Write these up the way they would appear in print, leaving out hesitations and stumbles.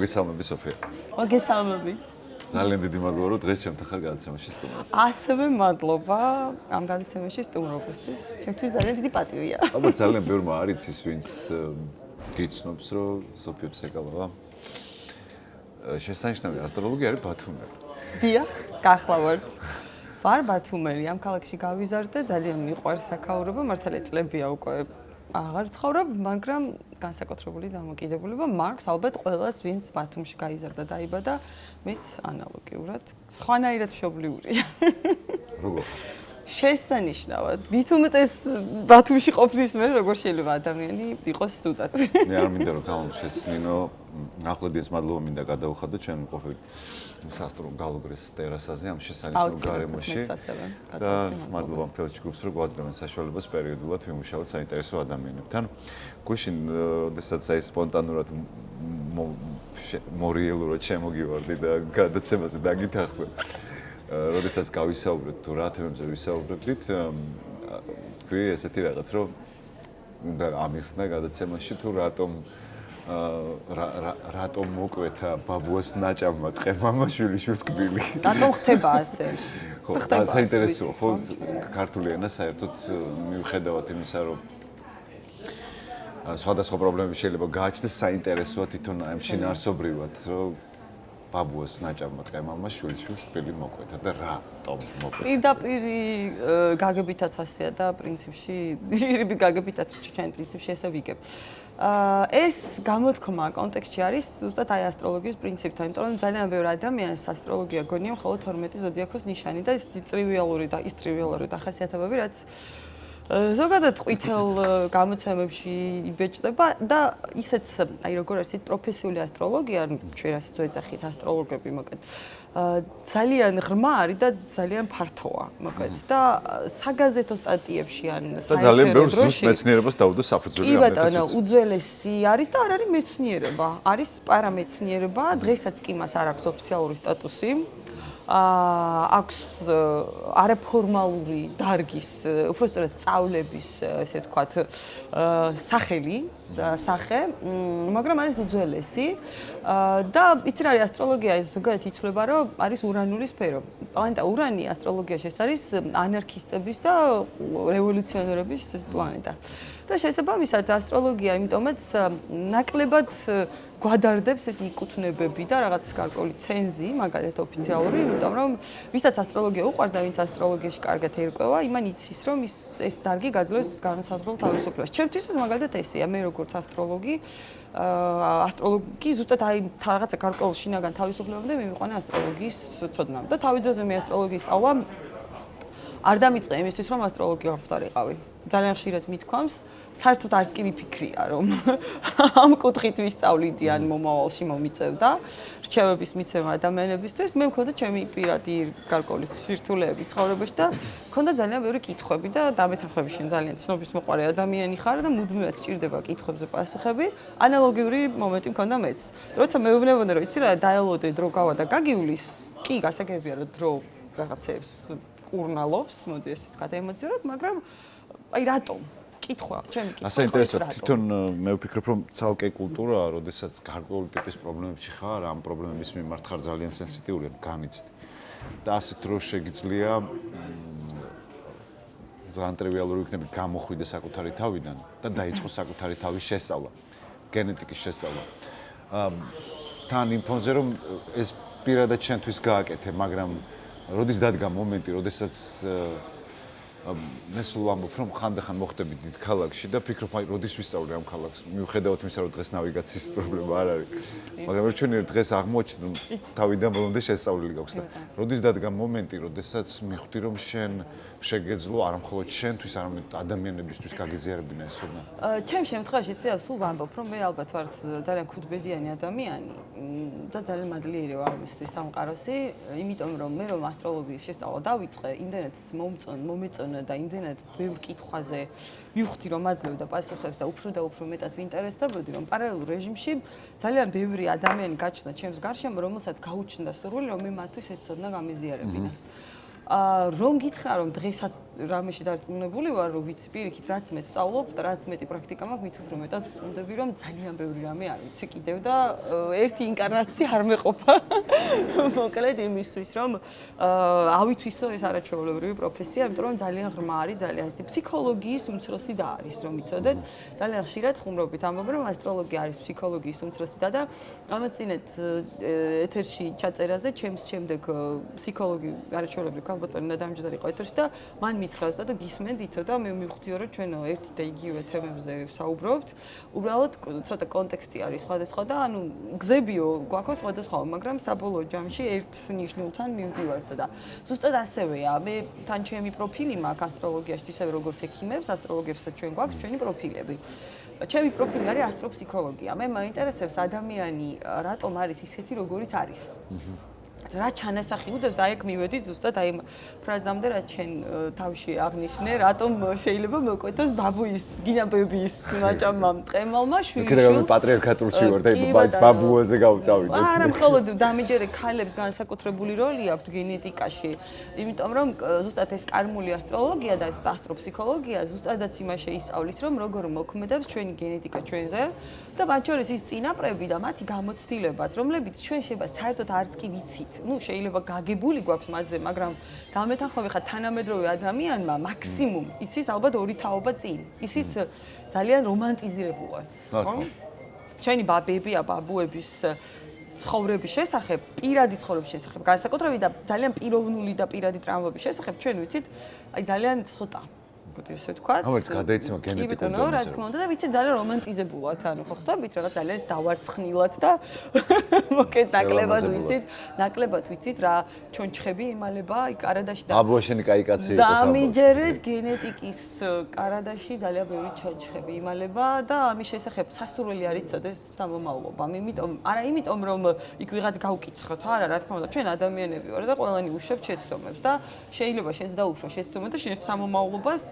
მოგესალმები სოფია. მოგესალმები. ძალიან დიდი მადლობა რომ დღეს ჩემთან ხარ გადაცემაში სტუმრად. ასევე მადლობა ამ გადაცემაში სტუმრობისთვის. ჩემთვის ძალიან დიდი პატივია. ალბათ ძალიან ბევრმა არ იცის ვინც გიცნობს რომ სოფია ფსეკალოვა შესანიშნავი ასტროლოგი არის ბათუმელი. დიახ, გახლავართ. ვარ ბათუმელი, ამ ქალაქში გავიზარდე, ძალიან მიყვარს საქაურობა, მართალია წლებია უკვე აღარ ცხოვრობ, მაგრამ განსაკუთრებული დამოკიდებულება მაქვს ალბათ ყველას, ვინც ბათუმში გაიზარდა, დაიბადა, მეც ანალოგიურად, სხვანაირად მშობლიურია. როგორ? შესანიშნავად. მით უმეტეს ბათუმში ყოფნის მერე როგორ შეიძლება ადამიანი იყოს ცუდად. მე არ მინდა რომ გამომჩეს ნინო, ნახლებიეს მადლობა მინდა გადაუხადო ჩვენ ყოფილი სასტრო გალოგრეს ტერასაზე ამ შესანიშნავ გარემოში. და მადლობა მთელ ჯგუფს რომ გვაძლევენ საშუალებას პერიოდულად ვიმუშაოთ საინტერესო ადამიანებთან. გუშინ, როდესაც აი სპონტანურად მორიელურად შემოგივარდი და გადაცემაზე დაგითანხმე. როდესაც გავისაუბრეთ თუ რა თემებზე ვისაუბრებდით, თქვი ესეთი რაღაც რომ უნდა ამიხსნა გადაცემაში თუ რატომ მოკვეთა ბაბუას ნაჭამმა ტყემამაშვილის კბილი. რატომ ხდება ასე? ხო, საინტერესოა, ხო, ქართული ენა საერთოდ მიუხედავად იმისა, რომ სხვადასხვა პრობლემები შეიძლება გააჩნდეს, საინტერესოა თვითონ ამ შინაარსობრივად, რომ ბაბუას ნაჭამმა ტყემამაშვილის კბილი მოკვეთა და რატომ მოკვეთა? პირდაპირი გაგებითაც ასეა და პრინციპში პირდაპირი გაგებითაც ჩვენ პრინციპში ესე ვიგებ. ეს გამოთქმა კონტექსტში არის ზუსტად აი ასტროლოგიის პრინციპთან, იმიტომ რომ ძალიან ბევრი ადამიანს ასტროლოგია გონია მხოლოდ 12 ზოდიაქოს ნიშანი და ის ტრივიალური დახასიათებები, რაც ზოგადად ყვითელ გამოცემებში იბეჭდება და ისეც აი როგორ არის პროფესიული ასტროლოგია, ჩვენ რასაც ვეძახით ასტროლოგები, მოკლედ ძალიან ღრმა არის და ძალიან ფართოა, მოკლედ და საგაზეთო სტატიებში ან ძალიან ბევრ ზუსტ მეცნიერებას დაუდო საფუძველი ამბეთაც. კი ბატონო, უძველესი არის და არ არის მეცნიერება, არის პარამეცნიერება, დღესაც კი მას არ აქვს ოფიციალური სტატუსი. აქვს არაფორმალური დარგის, უბრალოდ სწავლების, ესე ვთქვათ, სახელი, მაგრამ არის უძველესი და იცი რა არის ასტროლოგია, ეს ზოგადად ითვლება, რომ არის ურანული სფერო. პლანეტა ურანი ასტროლოგიაში ეს არის ანარქისტების და რევოლუციონერების პლანეტა. და შესაბამისად ასტროლოგია იმიტომაც ნაკლებად გვადარდებს ეს მიკუთვნებები და რაღაც გარკვეული ცენზი, მაგალითად ოფიციალური, იმიტომ რომ ვისაც ასტროლოგია უყვარს და ვინც ასტროლოგიაში კარგად ერკვევა, იმან იცის რომ ეს დარგი გაძლევს განსაზღვრულ თავისუფლებას. ჩემთვის მაგალითად ესეა, მე როგორც ასტროლოგი ზუსტად აი რაღაცა გარკვეულ შინაგან თავისუფლებამდე მივიყვანა ასტროლოგიის ცოდნამ და თავის დროზე მე ასტროლოგიის სწავლა არ დამიწყე იმისთვის რომ ასტროლოგი გამხდარიყავი. ძალიან ხშირად მithქვამს, საერთოდ არც კი მიფიქრია რომ ამ კუთხით ვისწავლიდი ან მომავალში მომიწევდა რჩევების მიცემა ადამიანებისთვის. მე მქონდა ჩემი პირადი გარკვეული სირთულეები ცხოვრებაში და მქონდა ძალიან ბევრი კითხვები და დამეთანხმები შენ ძალიან ცნობის მოყვარე ადამიანი ხარ და მუდმივად გჭირდება კითხვებზე პასუხები. ანალოგიური მომენტი მქონდა მეც. როცა მეუბნებოდნენ რომ იცი რა დაელოდე დრო გავა და გაგივლის, კი გასაგებია რომ დრო რაღაცებს კურნალობს, მოდი ესე ვთქვათ ემოციურად, მაგრამ აი რატომ? კითხვა, ჩემი კითხვა. ასე ინტერესant, თვითონ მე ვფიქრობ, რომ ცალკე კულტურაა, როდესაც გარკვეული ტიპის პრობლემებში ხარ, ამ პრობლემების მიმართ ხარ ძალიან სენსიტიური, განიცდი. და ასეთ დროს შეგიძლია ძალიან ტრივიალური იქნება გამოხვიდე საკუთარი თავიდან და დაიწყო საკუთარი თავის შესწავლა, გენეტიკის შესწავლა. თან იმ ფონზე, რომ ეს პირადად შენთვის გააკეთე, მაგრამ როდის დადგა მომენტი, როდესაც მე სულ ვამბობ, რომ ხანდახან მოხდები დიდ ქალაქში და ფიქრობ, აი, როდის ვისწავლე ამ ქალაქს, მიუხედავად იმისა, რომ დღეს ნავიგაციის პრობლემა არ არის. მაგრამ ჩვენ დღეს აღმოჩნდა, რომ თავიდან ბოლომდე შესწავლილი გაქვს და როდის დადგა მომენტი, როდესაც მიხვდი, რომ შენ შეგეძლო არა მხოლოდ შენთვის, არამედ ადამიანებისთვის გაგიზიარებინა ეს ცოდნა. ჩემს შემთხვევაში ცეა სულ ვამბობ, რომ მე ალბათ ვარ ძალიან ქუდბედიანი ადამიანი და ძალიან მადლიერი ვარ ამისთვის სამყაროსი, იმიტომ რომ მე რომ ასტროლოგიის შესწავლა დავიწყე, იმდენად მომეწონა და იმდენად ბევრ კითხვაზე მივხვდი რომ აძლევდა პასუხებს და უფრო მეტად ვინტერესდებოდი, რომ პარალელურ რეჟიმში ძალიან ბევრი ადამიანი გაჩნდა ჩემს გარშემო, რომელსაც გაუჩნდა სურვილი, რომ მე მათთვის ეს ცოდნა გამეზიარებინა. რომ გითხრა რომ დღესაც რამეში დარწმუნებული ვარ რომ ვიცი პირიქით რაც მე ვსწავლობ და რაც მეტი პრაქტიკა მაქვს მით უფრო მეტად ვწუნდები რომ ძალიან ბევრი რამე არ ვიცი კიდევ და ერთი ინკარნაცია არ მეყოფა მოკლედ იმისთვის რომ ავითვისო ეს არაჩვეულებრივი პროფესია იმიტომ რომ ძალიან ღრმა არის ძალიან ისეთი ფსიქოლოგიის უმცროსი და არის რომ იცოდეთ ძალიან ხშირად ხუმრობით ამბობ რომ ასტროლოგია არის ფსიქოლოგიის უმცროსი და ამას წინეთ ეთერში ჩაწერაზე ჩემს შემდეგ ფსიქოლოგი არაჩვეულებრივი ალბათ ნადამჯდარი იყო ეთერში და მან მითხრას და გისმენდით და მე მივხვდიო რომ ჩვენ ერთი და იგივე თემებზე ვსაუბრობთ. უბრალოდ ცოტა კონტექსტი არის სხვადასხვა და ანუ გზებიო გვაქვს სხვადასხვა, მაგრამ საბოლოო ჯამში ერთ ნიშნულთან მივდივართ და ზუსტად ასევეა. მე თან ჩემი პროფილი მაქვს ასტროლოგიაში, ისევე როგორც ექიმებს, ასტროლოგებსაც ჩვენ გვაქვს ჩვენი პროფილები. ჩემი პროფილი არის ასტროფსიქოლოგია. მე მაინტერესებს ადამიანი რატომ არის ისეთი, როგორიც არის. რა ჩანასახი უდევს და აი აქ მივედი ზუსტად აი ფრაზამდე რაც ჩვენ თავში აღნიშნე რატომ შეიძლება მოკვეთოს ბაბუის გინა ბებიის ნაჭამმა მტყემალმა შვილიშვილს კიდევ პატრიარქატულში ვარ და ბაიც ბაბუაზე გავწავიდე არა მხოლოდ დამიჯერე ქალებს განსაკუთრებული როლი აქვს გენეტიკაში იმიტომ რომ ზუსტად ეს კარმული ასტროლოგია და ასტროფსიქოლოგია ზუსტადაც იმას შეისწავლის რომ როგორ მოქმედებს ჩვენი გენეტიკა ჩვენზე და მათ შორის ის წინაპრები და მათი გამოცდილებაც რომლებიც ჩვენ შეიძლება საერთოდ არც კი ვიცით ну შეიძლება გაგებული გვაქვს მათზე, მაგრამ დამეთანხმები ხა თანამედროვე ადამიანმა მაქსიმუმ იცის ალბათ 2 თაობა წინ. ისიც ძალიან რომანტიზირებულად, ხო? ჩვენი ბაბები, ბაბუების ცხოვრების შესახებ, პირადი ცხოვრების შესახებ, განსაკუთრებით და ძალიან პიროვნული და პირადი ტრამვების შესახებ ჩვენ ვიცით, აი ძალიან ცოტა. ესე ვთქვათ. ამერც გადაეცემა გენეტიკურ დონეზე. რა თქმა უნდა და ვიცი ძალიან რომანტიზებულად, ანუ ხო ხვდებით რაღაც ძალიან დავარცხნილად და მოკეთ ნაკლებად ვიცით რა ჩონჩხები იმალება აი კარადაში და აბოა შენი კაი კაცი იყო საბოლოო. დამიჯერეთ გენეტიკის კარადაში ძალიან ბევრი ჩონჩხები იმალება და ამის შესახებ სასურველი არ იცოდეს სამომავლობამ. იმიტომ რომ იქ ვიღაც გავკიცხოთ, არა რა თქმა უნდა ჩვენ ადამიანები ვარ და ყველანი უშვებთ შეცდომებს და შეიძლება შენც დაუშვა შეცდომა და შენ სამომავლობას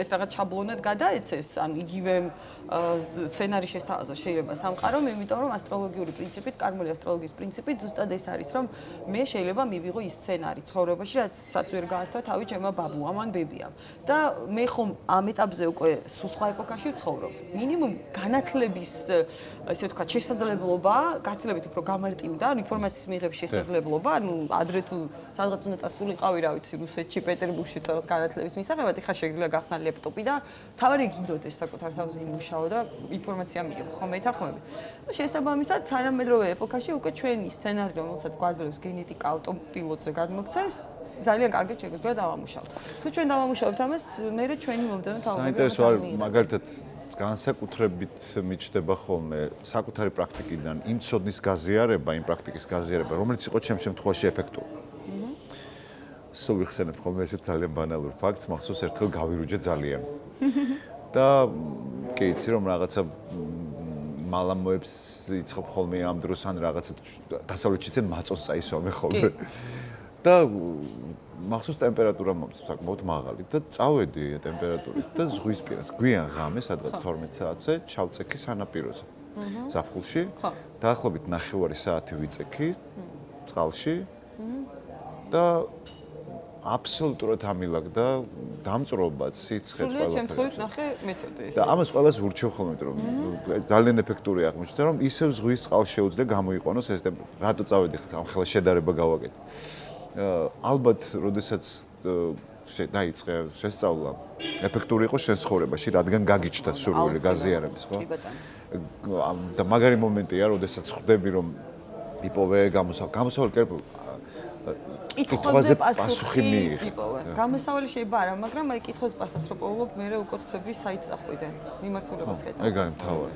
ეს რაღაც შაბლონად გადაეცეს, ან იგივე სცენარი შესთავაზოს შეიძლება სამყარომ, იმიტომ რომ ასტროლოგიური პრინციპით, კარმული ასტროლოგიის პრინციპით ზუსტად ეს არის, რომ მე შეიძლება მივიღო ის სცენარი ცხოვრებაში, რასაც ვერ გაართვა თავი ჩემმა ბაბუამ ან ბებიამ. და მე ხომ ამ ეტაპზე უკვე სხვა ეპოქაში ვცხოვრობ. მინიმუმ განათლების, ესე ვთქვათ, შესაძლებლობა, გაცილებით უფრო გამარტივდა, ან ინფორმაციის მიღების შესაძლებლობა, ანუ ადრე თუ სადღაც უნდა წასულიყავი, რა ვიცი, რუსეთში, პეტერბურგში რაღაც განათლების მისაღებად, ეხლა შეიძლება გახსნა ლეპტოპი და თავარი გინდოდეს საკუთარ თავზე იმუშაო და ინფორმაცია მიიღო, ხო მეთანხმები. შესაბამისად, თანამედროვე ეპოქაში უკვე ჩვენი სცენარი, რომელსაც გვაძლევს გენეტიკა ავტოპილოტზე გადმოქცევს, ძალიან კარგად შეგვიძლია დავამუშავოთ. თუ ჩვენ დავამუშავებთ ამას, მერე ჩვენი მომდევნო თაობები საინტერესო არის მაგალითად განსაკუთრებით მიჩნდება ხოლმე საკუთარი პრაქტიკიდან იმ ცოდნის გაზიარება, იმ პრაქტიკის გაზიარება, რომელიც იყო ჩემს შემთხვევაში ეფექტური. სულ ვიხსენებ ხოლმე ესეთ ძალიან ბანალურ ფაქტს, მახსოვს ერთხელ გავირუჯე ძალიან. და კი იცი რომ რაღაცა მალამოებს იწყებ ხოლმე ამ დროს ან რაღაცა დასავლეთში ძენ მაწოს წაისვამე ხოლმე. და მახსოვს ტემპერატურა საკმაოდ მაღალი და წავედი ტემპერატურით და ზღვისპირას გვიან ღამე სადღაც 12 საათზე ჩავწექი სანაპიროზე. ზაფხულში. დაახლოებით 9 საათი ვიწექი წყალში. და აბსოლუტურად ამილაგდა დამწრობად, სიცხეც ყველაფერი. სულიად შემთხვევით ნახე მეთოდე ეს. და ამას ყველას ვურჩევ ხოლმე, რომ ძალიან ეფექტური აღმოჩნდა, რომ ისევ ზღვის წყალს შეუძლია გამოიყვანოს ეს რატო წავედი ამ ხელა შედარება გავაკეთე. ალბათ, როდესაც დაიწყე შესწავლა, ეფექტური იყო შენ ცხოვრებაში, რადგან გაგიჩნდა სურვილი გაზიარების, ხო? და მაგარი მომენტია, როდესაც ხვდები, რომ იპოვე გამოსავალი კერპ კითხვაზე პასუხი იპოვე. გამოსავალი შეიძლება არა, მაგრამ აი კითხვაზე პასუხს რო პოვობ, მე უკვე ხვდები საით წახვიდე. მიმართულებას ხედავ. ეგ არის მთავარი.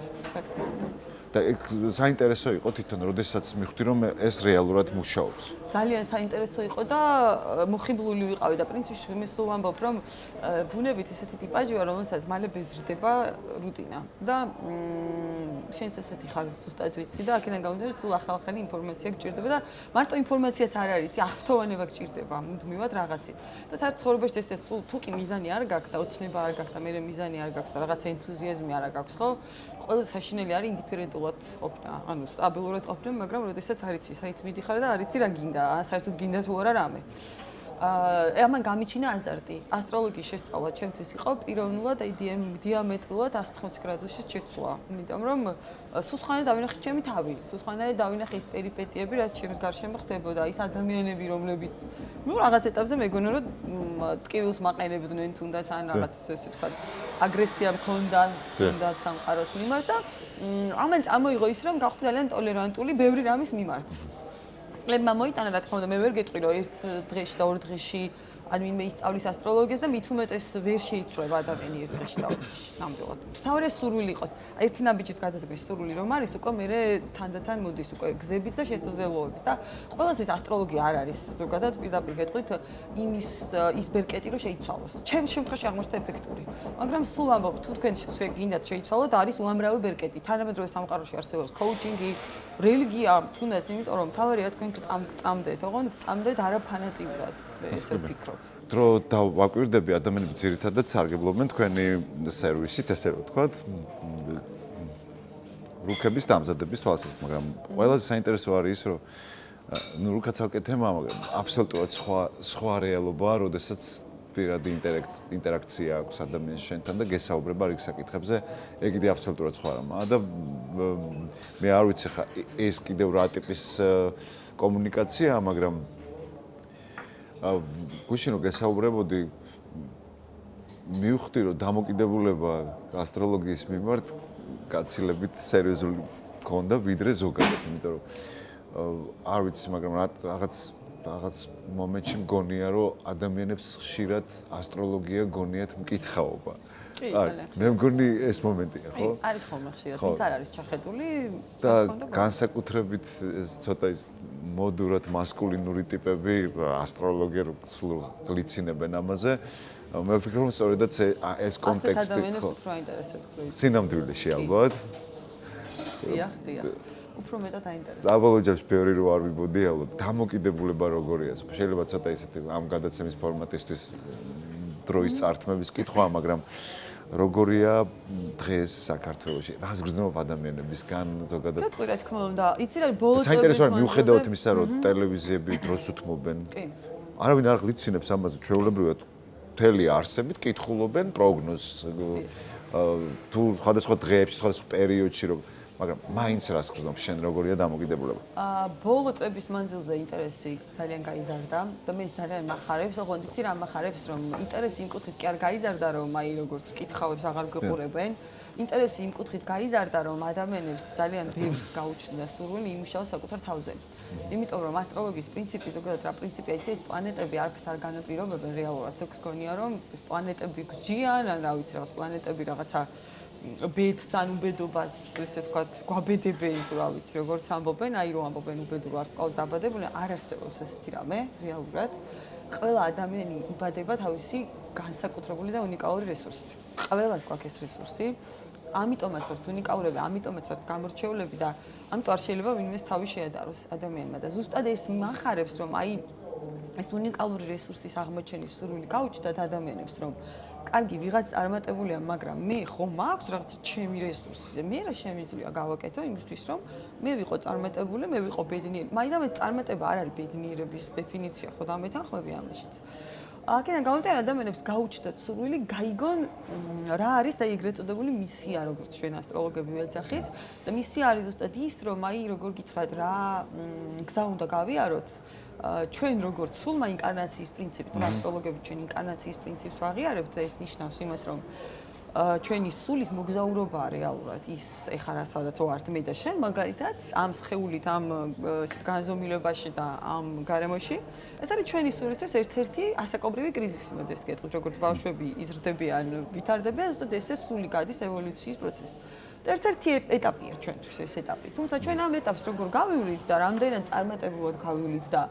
და ეგ საინტერესო იყო თვითონ, როდესაც მივხვდი, რომ ეს რეალურად მუშაობს. ძალიან საინტერესო იყო და მოხიბლული ვიყავი და პრინციპში მე სულ ვამბობ, რომ ბუნებით ესეთი ტიპაჟი ვარ, რომელსაც მალე ბეზრდება რუტინა. და შენც ესეთი ხარ, ზუსტად ვიცი და აქედან გამომდინარე, სულ ახალ-ახალი ინფორმაცია გჭირდება და მარტო ინფორმაციაც არ არის, აღფრთოვანება გჭირდება მუდმივად რაღაცით. და საერთოდ ცხოვრებაში ეს სულ თუ კი მიზანი არ გაქვს და ოცნება არ გაქვს და მე მიზანი არ გაქვს და რაღაც ენთუზიაზმი არ გაქვს, ხო? ყველაზე საშინელი არის ინდიფერენტულად ყოფნა, ანუ სტაბილურად ყოფნა, მაგრამ როდესაც არ იცი, საით მიდიხარ და არ იცი რა გინდა, საერთოდ გინდა თუ არა რამე. ამან გამიჩინა აზარტი. ასტროლოგიის შესწავლა ჩემთვის იყო პიროვნულად დიამეტრულად 180 გრადუსის შეცვლა. იმიტომ რომ სუსხანე დავინახე ჩემი თავი, სუსხანე დავინახე ის პერიპეტიები, რაც ჩემს გარშემო ხდებოდა, ის ადამიანები, რომლებიც რაღაც ეტაპზე მეგონა რომ ტკივილს მაყენებდნენ თუნდაც ან რაღაც ესე ვთქვათ აგრესია მქონდა სამყაროს მიმართ და ამან წამოიღო ის რომ გავხდი ძალიან ტოლერანტული ბევრი რამის მიმართ. წლებმა მოიტანა რა თქმა უნდა მე ვერ გეტყვი რომ ერთ დღეში და ორ დღეში ვინმე ისწავლის ასტროლოგიას და მით უმეტეს ვერ შეიცვლება ადამიანი ერთ დღეში და ორ დღეში ნამდვილად. თავი სურვილი იყოს. ერთი ნაბიჯით გადადგეს სურვილი რომ არის უკვე მე თანდათან მოდის უკვე გზებიც და შესაძლებლობებიც და ყველასთვის ასტროლოგია არ არის ზოგადად პირდაპირ გეტყვით ის ბერკეტი რომ შეიცვალოს. ჩემს შემთხვევაში აღმოჩნდა ეფექტური. მაგრამ სულ ამბობ თუ თქვენ გინდათ შეიცვალოთ არის უამრავი ბერკეტი. თანამედროვე სამყაროში არსებობს კოუჩინგი, რელიგია, თუნდაც იმიტომ რომ თავარია თქვენ გწამდეთ, ოღონდ გწამდეთ არაფანატიურად ესე ვფიქრობ. დრო დავაკვირდები ადამიანები ძირითადად სარგებლობენ თქვენი სერვისით, ესე რომ ვთქვათ, რუქების დამზადების თვალსაზრისით, მაგრამ ყველაზე საინტერესო არის ის, რომ რუქა ცალკე თემაა, მაგრამ აბსოლუტურად სხვა რეალობაა, როდესაც პირადი ინტერაქცია აქვს ადამიანის შენთან და გესაუბრება რიგ საკითხებზე, ეგ კიდე აბსოლუტურად სხვა რამაა და მე არ ვიცი ხა ეს კიდევ რა ტიპის კომუნიკაციაა, მაგრამ გუშინ რომ გესაუბრებოდი მივხვდი რომ დამოკიდებულება ასტროლოგიის მიმართ გაცილებით სერიოზული მქონდა ვიდრე ზოგადად, იმიტომ რომ არ ვიცი, მაგრამ რაღაც მომენტში მგონია რომ ადამიანებს ხშირად ასტროლოგია გონიათ მკითხაობა. კი, ძალიან. მე მგონი ეს მომენტია, ხო? არის ხოლმე ხშირად, ვინც არ არის ჩახედული და განსაკუთრებით ცოტა ის მოდურად მასკულინური ტიპები ასტროლოგიას სულ გლიცინებენ ამაზე. მე ვფიქრობ, რომ სწორედაც ეს კონტექსტი ასეთ ადამიანებს უფრო აინტერესებთ. სინამდვილეში ალბათ. დიახ. უფრო მეტად აინტერესებს. საბოლოო ჯამში ბევრი რო არ ვიბოდიალო, დამოკიდებულება როგორია. შეიძლება ცოტა ისეთი ამ გადაცემის ფორმატისთვის დროის წართმების კითხვაა, მაგრამ როგორია დღეს საქართველოში? რას გრძნობ ადამიანებისგან ზოგადად? გეტყვი რა თქმა უნდა. იცი რა ბოლო წლების საინტერესო არის მიუხედავად იმისა, რომ ტელევიზიები დროს უთმობენ. კი. არავინ არ გლიცინებს ამაზე, ჩვეულებრივად მთელი არსებით კითხულობენ პროგნოზს თუ სხვადასხვა დღეებში, სხვადასხვა პერიოდში რომ მაგრამ მაინც რას გრძნობ შენ როგორია დამოკიდებულება? ბოლო წლების მანძილზე ინტერესი ძალიან გაიზარდა და მე ძალიან მახარებს, ოღონდ იცი რა მახარებს, რომ ინტერესი იმ კუთხით კი არ გაიზარდა, რომ აი როგორც კითხავებს აღარ გიყურებენ. ინტერესი იმ კუთხით გაიზარდა, რომ ადამიანებს ძალიან ბევრს გაუჩნდა სურვილი იმუშაოს საკუთარ თავზე. იმიტომ რომ ასტროლოგიის პრინციპი ზოგადად რა პრინციპია, იცი ეს პლანეტები არაფერს არ განაპირობებენ რეალურად. ზოგს გონია რომ ეს პლანეტები გჯიან, ან რა ვიცი, რაღაც პლანეტები რაღაცა ბედს ან უბედობას, ესე ვთქვათ, გვაბედებენ, თუ რა ვიცი, როგორც ამბობენ, აი რომ ამბობენ უბედურ ვარსკვლავს დაბადებული, არ არსებობს ესეთი რამე რეალურად. ყველა ადამიანი იბადება თავისი განსაკუთრებული და უნიკალური რესურსით. ყველას გვაქვს ეს რესურსი. ამიტომაც ვართ უნიკალურები, ამიტომაც ვართ გამორჩეულები და ამიტომ არ შეიძლება ვინმეს თავი შეადაროს ადამიანმა და ზუსტად ეს მახარებს, რომ აი ეს უნიკალური რესურსის აღმოჩენის სურვილი გაუჩნდათ ადამიანებს, რომ კარგი ვიღაც წარმატებულია, მაგრამ მე ხომ მაქვს რაღაცა ჩემი რესურსი და მე რა შემიძლია გავაკეთო იმისთვის, რომ მე ვიყო წარმატებული, მე ვიყო ბედნიერი. მაინც წარმატება არ არის ბედნიერების დეფინიცია, ხო დამეთანხმები ამაშიც. აქედან გამომდინარე ადამიანებს გაუჩნდათ სურვილი გაიგონ რა არის აი ეგრეთ წოდებული მისია, როგორც ჩვენ ასტროლოგები ვეძახით და მისია არის ზუსტად ის, რომ აი როგორ გითხრათ რა გზა უნდა გავიაროთ ჩვენ როგორც სულმა ინკარნაციის პრინციპი, ასტროლოგები ჩვენ ინკარნაციის პრინციპს ვაღიარებთ და ეს ნიშნავს იმას, რომ ჩვენი სულის მოგზაურობაა რეალურად ის ეხლა რასაც ვართ მე და შენ მაგალითად ამ სხეულით ამ ესეთ განზომილებაში და ამ გარემოში ეს არის ჩვენი სულისთვის ერთ-ერთი ასაკობრივი კრიზისი მოდეს გეტყვით როგორც ბავშვები იზრდებიან ვითარდებიან ზუსტად ესე სული გადის ევოლუციის პროცესში ერთ-ერთი ეტაპია ჩვენთვის ეს ეტაპი თუმცა ჩვენ ამ ეტაპს როგორ გავივლით და რამდენად წარმატებულად გავივლით და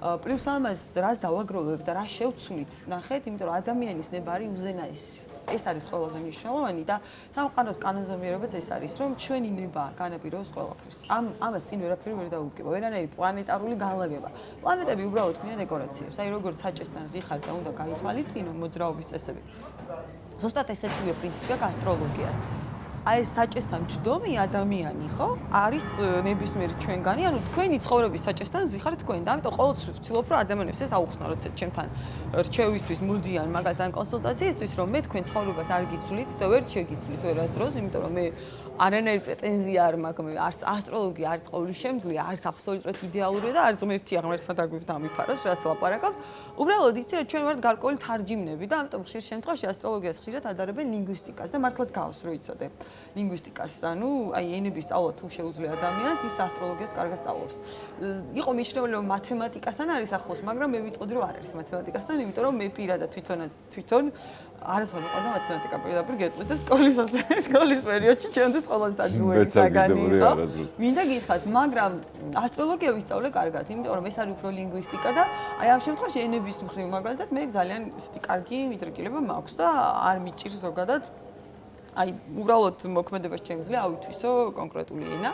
პლუს ამას რას დავაგროვებთ და რა შევცვლით ნახეთ იმიტომ რომ ადამიანის ნებარი უზენაესი ეს არის ყველაზე მნიშვნელოვანი და სამყაროს კანონზომიერებაც ეს არის, რომ ჩვენი ნება განაპირობებს ყველაფერს. ამას წინ ვერაფერი ვერ დაუგება, ვერანაირი პლანეტარული განლაგება. პლანეტები უბრალოდ ქმნიან დეკორაციებს. აი როგორც საჭესთან ზიხარ და უნდა გაითვალისწინო მოძრაობის წესები. ზუსტად ესეთივე პრინციპია ასტროლოგიას. აი ეს საჭესთან ჯდომი ადამიანი, ხო? არის ნებისმიერი ჩვენგანი, ანუ თქვენი ცხოვრების საჭესთან ზიხართ თქვენ და ამიტომ ყოველთვის ვცდილობ რომ ადამიანებს ეს აუხსნა, როცა ჩემთან რჩევისთვის მოდიან მაგალითად კონსულტაციისთვის, რომ მე თქვენ ცხოვრებას არ გიცვლით და ვერ შეგიცვლით ვერასდროს, იმიტომ რომ მე არანაირი პრეტენზია არ მაქვს, მე არც ასტროლოგია, არც ყოვლის შემძლე, არც აბსოლუტურად იდეალურია და არც ღმერთია ღმერთმა დაგვიფაროს, რას ლაპარაკობ. უბრალოდ იცი რა ჩვენ ვართ გარკვეული თარჯიმნები და ამიტომ ხშირ შემთხვევაში ასტროლოგიას ხშირად ადარებენ ლინგვისტიკას და მართლაც გავს რო იცოდე. ლინგვისტიკას, ანუ აი ენების სწავლა თუ შეუძლია ადამიანს, ის ასტროლოგიას კარგად სწავლობს. იყო მიჩნეული რომ მათემატიკასთან არის ახლოს, მაგრამ მე ვიტყოდი რომ არ არის მათემატიკასთან, იმიტომ რომ მე პირადად თვითონ არასოდეს მიყვარდა მათემატიკა პირდაპირ გეტყვით და სკოლის პერიოდში ჩემთვის ყველაზე საძულე საგანი იყო. მინდა გითხრათ, მაგრამ ასტროლოგია ვისწავლე კარგად, იმიტომ რომ ეს არის უფრო ლინგვისტიკა და აი ამ შემთხვევაში ენების მხრივ მაგალითად მე ძალიან ისეთი კარგი მიდრეკილება მაქვს და არ მიჭირს ზოგადად აი უბრალოდ მოქმედებას შემიძლია ავითვისო კონკრეტული ენა.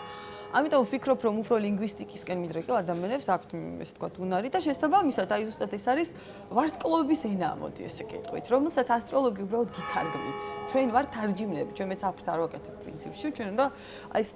ამიტომ ვფიქრობ, რომ უფრო ლინგვისტიკისკენ მიდრეკილ ადამიანებს აქვთ ესე თქვა უნარი და შესაბამისად აი ზუსტად ეს არის ვარსკვლავების ენა, მოდი ესე გეტყვით, რომელსაც ასტროლოგი უბრალოდ გითარგმნით. ჩვენ ვართ თარჯიმნები, ჩვენ მეც აფს არ ვაკეთებ პრინციპში, ჩვენ უნდა აი ეს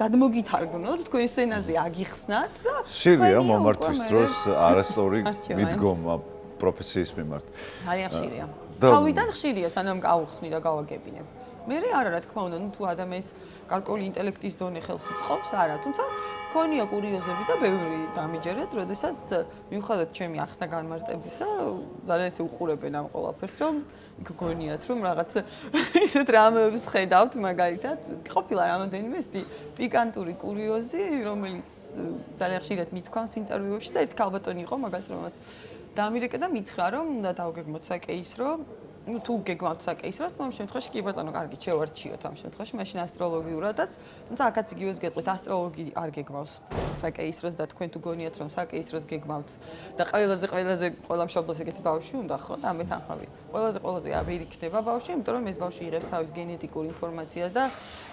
გადმოგითარგმნოთ, თქვენს ენაზე აგიხსნათ და ხშირია მომართვის დროს არასწორი მიდგომა პროფესიის მიმართ. ძალიან ხშირია. თავიდან ხშირია, სანამ გავუხსნი და გავაგებინებ. მე არა რა თქმა უნდა, თუ ადამიანის გარკვეული ინტელექტის დონე ხელს უწყობს, არა, თუმცა მქონია კურიოზები და ბევრი დამიჯერეთ, როდესაც მიუხედავად ჩემი ახსნა განმარტებისა, ძალიან ესე უყურებენ ამ ყველაფერს, რომ იქ გონიათ, რომ რაღაც ისეთ რამეებს ხედავთ, მაგალითად, ყოფილა რამოდენიმე ესეთი პიკანტური კურიოზი, რომელიც ძალიან ხშირად მithქვამს ინტერვიუებში და ერთ ქალბატონი იყო, მაგალითად, რომელსაც დამირეკა და მითხრა, რომ უნდა დავგეგმოთ საკეისრო, ну თუ გეგმავთ საკეისროს, ამ შემთხვევაში კი ბატონო, კარგი, შევარჩიოთ ამ შემთხვევაში, მაშინ ასტროლოგიურადაც, თუმცა აქაც იგივეს გეტყვით, ასტროლოგი არ გეგმავს საკეისროს და თქვენ თუ გონიათ, რომ საკეისროს გეგმავთ და ყველაზე ყველა მშობლოს ეგეთი ბავშვი უნდა ხო და ამით ახავი. ყველაზე აბერ იქნება ბავშვი, იმიტომ რომ ეს ბავშვი იღებს თავის გენეტიკურ ინფორმაციას და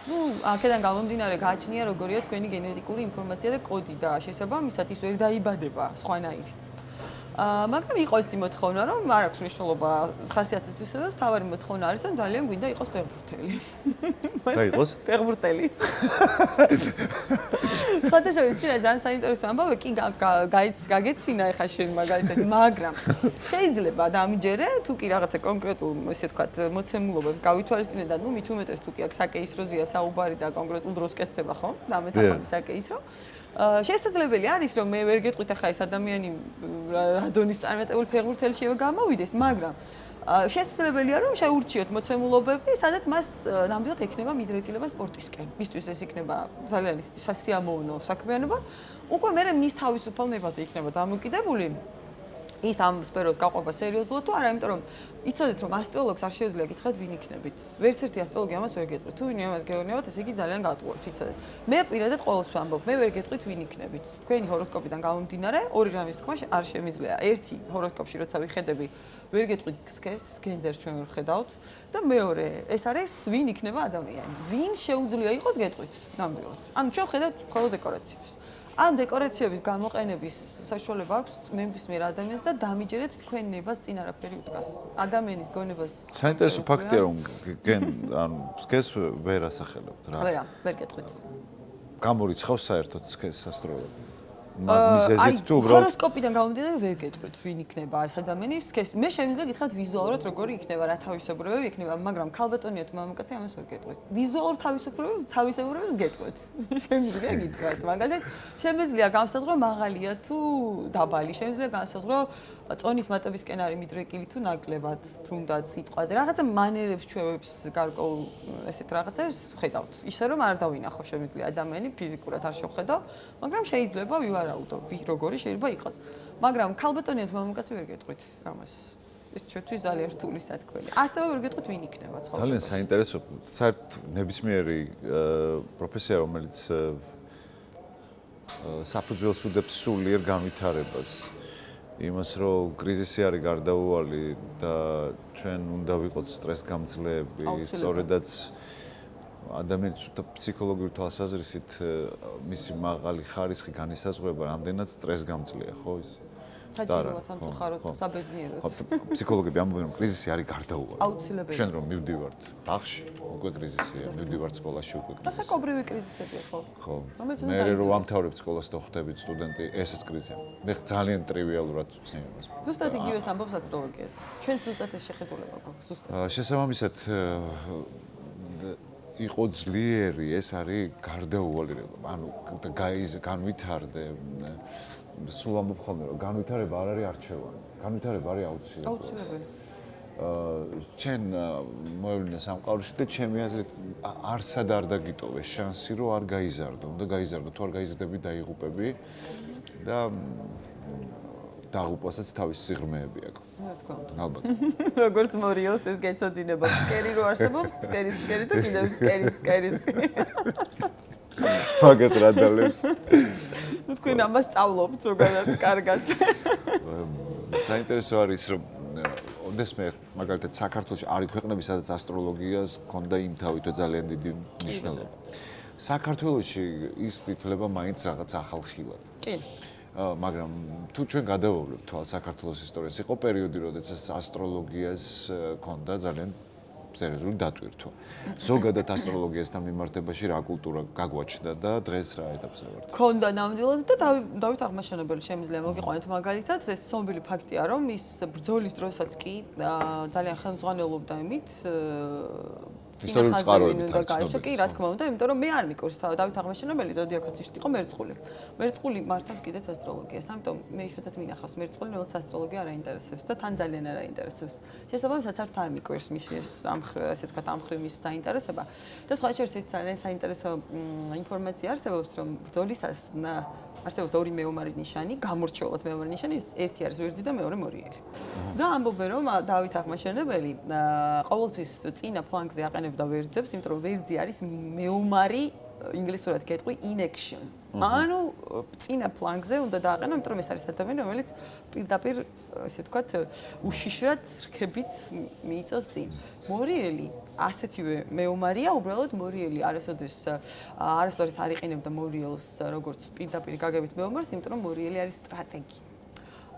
ну აქედან გამომდინარე გააჩნია როგორია თქვენი გენეტიკური ინფორმაცია და კოდი და შესაბამისად ის ვერ დაიბადება სხვანაირი. მაგრამ იყო ესეთი მოთხოვნა, რომ არ აქვს მნიშვნელობა ხასიათის და თავარი მოთხოვნა არის, რომ ძალიან გვინდა იყოს ფეხბურთელი. და იყოს ფეხბურთელი. სხვადასხვა ვიცი რა ძალიან საინტერესო ამბავი კი გაგეცინა ეხა შენ მაგალითად, მაგრამ შეიძლება დამიჯერე თუ კი რაღაცა კონკრეტულ, ესე ვთქვათ, მოცემულობებს გავითვალისწინე და ნუ მით უმეტეს თუ კი აქ საკეისროზია საუბარი და კონკრეტულ დროს კეთდება ხო? დამეთანხმები საკეისრო. შესაძლებელი არის რომ მე ვერ გეტყვით ახლა ეს ადამიანი რადონის წარმატებული ფეხბურთელი გამოვიდეს, მაგრამ შესაძლებელია რომ შეურჩიოთ მოცემულობები, სადაც მას ნამდვილად ექნება მიდრეკილება სპორტისკენ. მისთვის ეს იქნება ძალიან სასიამოვნო საქმიანობა. უკვე მე მის თავისუფალ ნებაზე იქნება დამოკიდებული ის ამ სფეროს გაყვება სერიოზულად თუ არა, იმიტომ რომ იცოდეთ რომ ასტროლოგს არ შეუძლია გითხრათ ვინ იქნებით. ვერც ერთი ასტროლოგი ამას ვერ გეტყვით. თუ ვინ ამას გეუბნებათ, ესე იგი ძალიან გატყუებთ, იცოდეთ. მე პირადად ყოველთვის ვამბობ, მე ვერ გეტყვით ვინ იქნებით. თქვენი ჰოროსკოპიდან გამომდინარე, ორი რამის თქმა არ შემიძლია. ერთი ჰოროსკოპში როცა ვიხედები, ვერ გეტყვით სქესს, გენდერს ჩვენ ვერ ხედავთ და მეორე, ეს არის ვინ იქნება ადამიანი. ვინ შეუძლია იყოს გეტყვით ნამდვილად. ანუ ჩვენ ხედავთ მხოლოდ დეკორაციებს. ამ დეკორაციების გამოყენების საშუალება აქვს ნებისმიერ ადამიანს და დამიჯერეთ თქვენ ნებას წინ არაფერი უდგას. ადამიანის გონებას საინტერესო ფაქტია რომ ანუ სქესს ვერ ასახელებთ რა. ვერ გეტყვით. გამორიცხავს საერთოდ სქესს ასტროლოგი. მიზეზით თუ უბრალოდ ჰოროსკოპიდან გამომდინარე ვერ გეტყვით ვინ იქნება ეს ადამიანის სქესი. მე შემიძლია გითხრათ ვიზუალურად როგორი იქნება, რა თავისებურებები იქნება, მაგრამ ქალბატონია თუ მამაკაცი ამას ვერ გეტყვით. ვიზუალურ თავისებურებებს გეტყვით. შემიძლია გითხრათ, მაგალითად, შემიძლია განსაზღვრო მაღალია თუ დაბალი, შემიძლია განსაზღვრო წონის მატებისკენ არის მიდრეკილი თუ ნაკლებად, თუნდაც სიტყვაზე. რაღაცა მანერებს, ჩვევებს, გარკვეულ ესეთ რაღაცებს ხედავთ. ისე რომ არ დავინახო შემიძლია ადამიანი ფიზიკურად არ შევხედო, მაგრამ შეიძლება ვივარაუდო, როგორი შეიძლება იყოს. მაგრამ ქალბატონია თუ მამაკაცი ვერ გეტყვით ამას. ეს ჩვენთვის ძალიან რთული სათქმელი. ასევე ვერ გეტყვით ვინ იქნება ცხოვრებაში. ძალიან საინტერესო, საერთოდ ნებისმიერი პროფესია, რომელიც საფუძველს უდებს სულიერ განვითარებას. იმას რომ კრიზისი არის გარდაუვალი და ჩვენ უნდა ვიყოთ სტრესგამძლეები, სწორედაც ადამიანის ფსიქოლოგიური თვალსაზრისით მისი მაღალი ხარისხი განისაზღვრება რამდენად სტრესგამძლეა, ხო ის? საჭიროა სამწუხაროდ თუ საბედნიეროდ. ფსიქოლოგები ამბობენ, რომ კრიზისი არის გარდაუვალი. აუცილებელი. შენ რომ მივდივართ ბაღში, უკვე კრიზისია, მივდივართ სკოლაში უკვე კრიზისია. დასაკობრივი კრიზისებია ხო? ხო. რომელიც უნდა მე რომ დაიწყოს. ვამთავრებ სკოლას და ხვდებით სტუდენტი, ესეც კრიზისია. მე ძალიან ტრივიალურად ვცემ იმას. ზუსტად იგივეს ამბობს ასტროლოგიაც. ჩვენ ზუსტად ეს შეხედულება გვაქვს, ზუსტად. შესაბამისად იყო ძლიერი, ეს არის გარდაუვალი. ანუ განვითარდე სულ ამბობ ხოლმე, რომ განვითარება არ არის არჩევანი. განვითარება არის აუცილებელი. აუცილებელი. ჩვენ მოევლინე სამყაროში და ჩემი აზრით არსად არ დაგიტოვე შანსი, რომ არ გაიზარდო. უნდა გაიზარდო, თუ არ გაიზრდები, დაიღუპები და დაღუპვასაც თავის სიღრმეები აქვს. რა თქმა უნდა. ალბათ. როგორც მორიელს ეს გეცოდინება, ფსკერი რო არსებობს, ფსკერი და კიდევ ფსკერი. მაგას რა დალევს? ნუ თქვენ ამას სწავლობთ ზოგადად კარგად. საინტერესო არის, რომ ოდესმე მაგალითად საქართველოში არის ქვეყნები, სადაც ასტროლოგიას ჰქონდა იმთავითო ძალიან დიდი მნიშვნელობა. საქართველოში ის თითლება მაინც რაღაც ახალ ხილად. კი. მაგრამ თუ ჩვენ გადავავლებთ თვალ საქართველოს ისტორიას, იყო პერიოდი, როდესაც ასტროლოგიას ჰქონდა ძალიან სერიოზული დატვირთვა. ზოგადად ასტროლოგიასთან მიმართებაში რა კულტურა გაგვაჩნდა და დღეს რა ეტაპზე ვართ? ქონდა ნამდვილად და დავით აღმაშენებელი შემიძლია მოგიყვანეთ მაგალითად, ეს ცნობილი ფაქტია, რომ ის ბრძოლის დროსაც კი ძალიან ხელმძღვანელობდა იმით ისტორიულ წყაროებით უნდა გაიშო, კი, რა თქმა უნდა, იმიტომ რომ მე არ მიყურს დავით აღმაშენებელი ზოდიაქოსის იყო მერწყული. მერწყული მართავს კიდეც ასტროლოგიას, ამიტომ მე იშვიათად მინახავს მერწყული, რომელსაც ასტროლოგია არ აინტერესებს და თან ძალიან არ აინტერესებს. შესაბამისად, საერთოდ არ მიყურს მისი ეს ასე ვთქვათ, ამ ხრივ მის დაინტერესება. და სხვა შეიძლება ძალიან საინტერესო ინფორმაცია არსებობს, რომ ბრძოლისას არსებობს ორი მეომარი ნიშანი, გამორჩეულად მეომარი ნიშანი, ერთი არის ვერძი და მეორე მორიელი. და ამბობენ, რომ დავით აღმაშენებელი ყოველთვის წინა ფლანგზე აყენებდა ვერძებს, იმიტომ რომ ვერძი არის მეომარი, ინგლისურად გეტყვი in action. ანუ წინა ფლანგზე უნდა დააყენო, იმიტომ რომ ეს არის ადამიანი, რომელიც პირდაპირ, ასე ვთქვათ, უშიშრად რქებით მიიწევს წინ. მორიელი ასეთივე მეომარია, უბრალოდ მორიელი არასოდეს არ იყენებდა მორიელს როგორც პირდაპირ გაგებით მეომარს, იმიტომ რომ მორიელი არის სტრატეგი.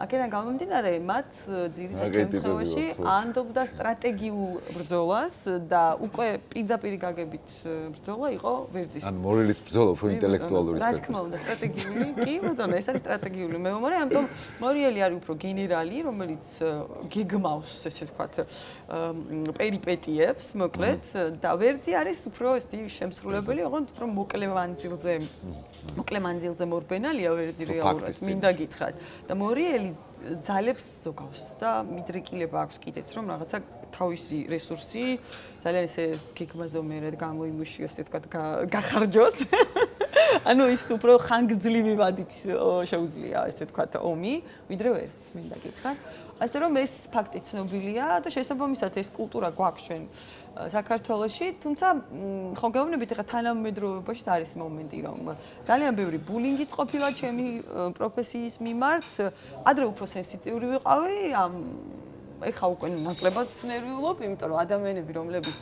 აქედან გამომდინარე, მათ ძირითად შემთხვევაში ანდობდა სტრატეგიულ ბრძოლას და უკვე პირდაპირ გაგებით ბრძოლა იყო ვერძის. ან მორიელის ბრძოლა უფრო ინტელექტუალური სპექტრი. რა თქმა უნდა, სტრატეგიული, კი, ბატონო, ეს არის სტრატეგიული მეომარი, ამიტომ მორიელი არის უფრო გენერალი, რომელიც გეგმავს, ესე ვთქვათ, პერიპეტიებს, მოკლედ, და ვერძი არის უფრო ესეთი შემსრულებელი, ოღონდ უფრო მოკლე მანძილზე მორბენალია ვერძი რეალურად, მინდა გითხრათ. და მორიელი ძალებს ზოგავს და მიდრეკილება აქვს კიდეც, რომ რაღაცა თავისი რესურსი ძალიან ესე გეგმაზომერად გამოიმუშიოს, ესე ვთქვათ, გახარჯოს. ანუ ის უფრო ხანგრძლივი ვადით შეუძლია, ესე ვთქვათ, ომი, ვიდრე ვერც, მინდა გითხრათ. ასე რომ ეს ფაქტი ცნობილია და შესაბამისად ეს კულტურა გვაქვს ჩვენ საქართველოში, თუმცა ხო გეუბნებით, ეხლა თანამედროვეობაში არის მომენტი, რომ ძალიან ბევრი ბულინგიც ყოფილა ჩემი პროფესიის მიმართ, ადრე უფრო სენსიტიური ვიყავი, ეხლა უკვე ნაკლებად ნერვიულობ, იმიტომ რომ ადამიანები, რომლებიც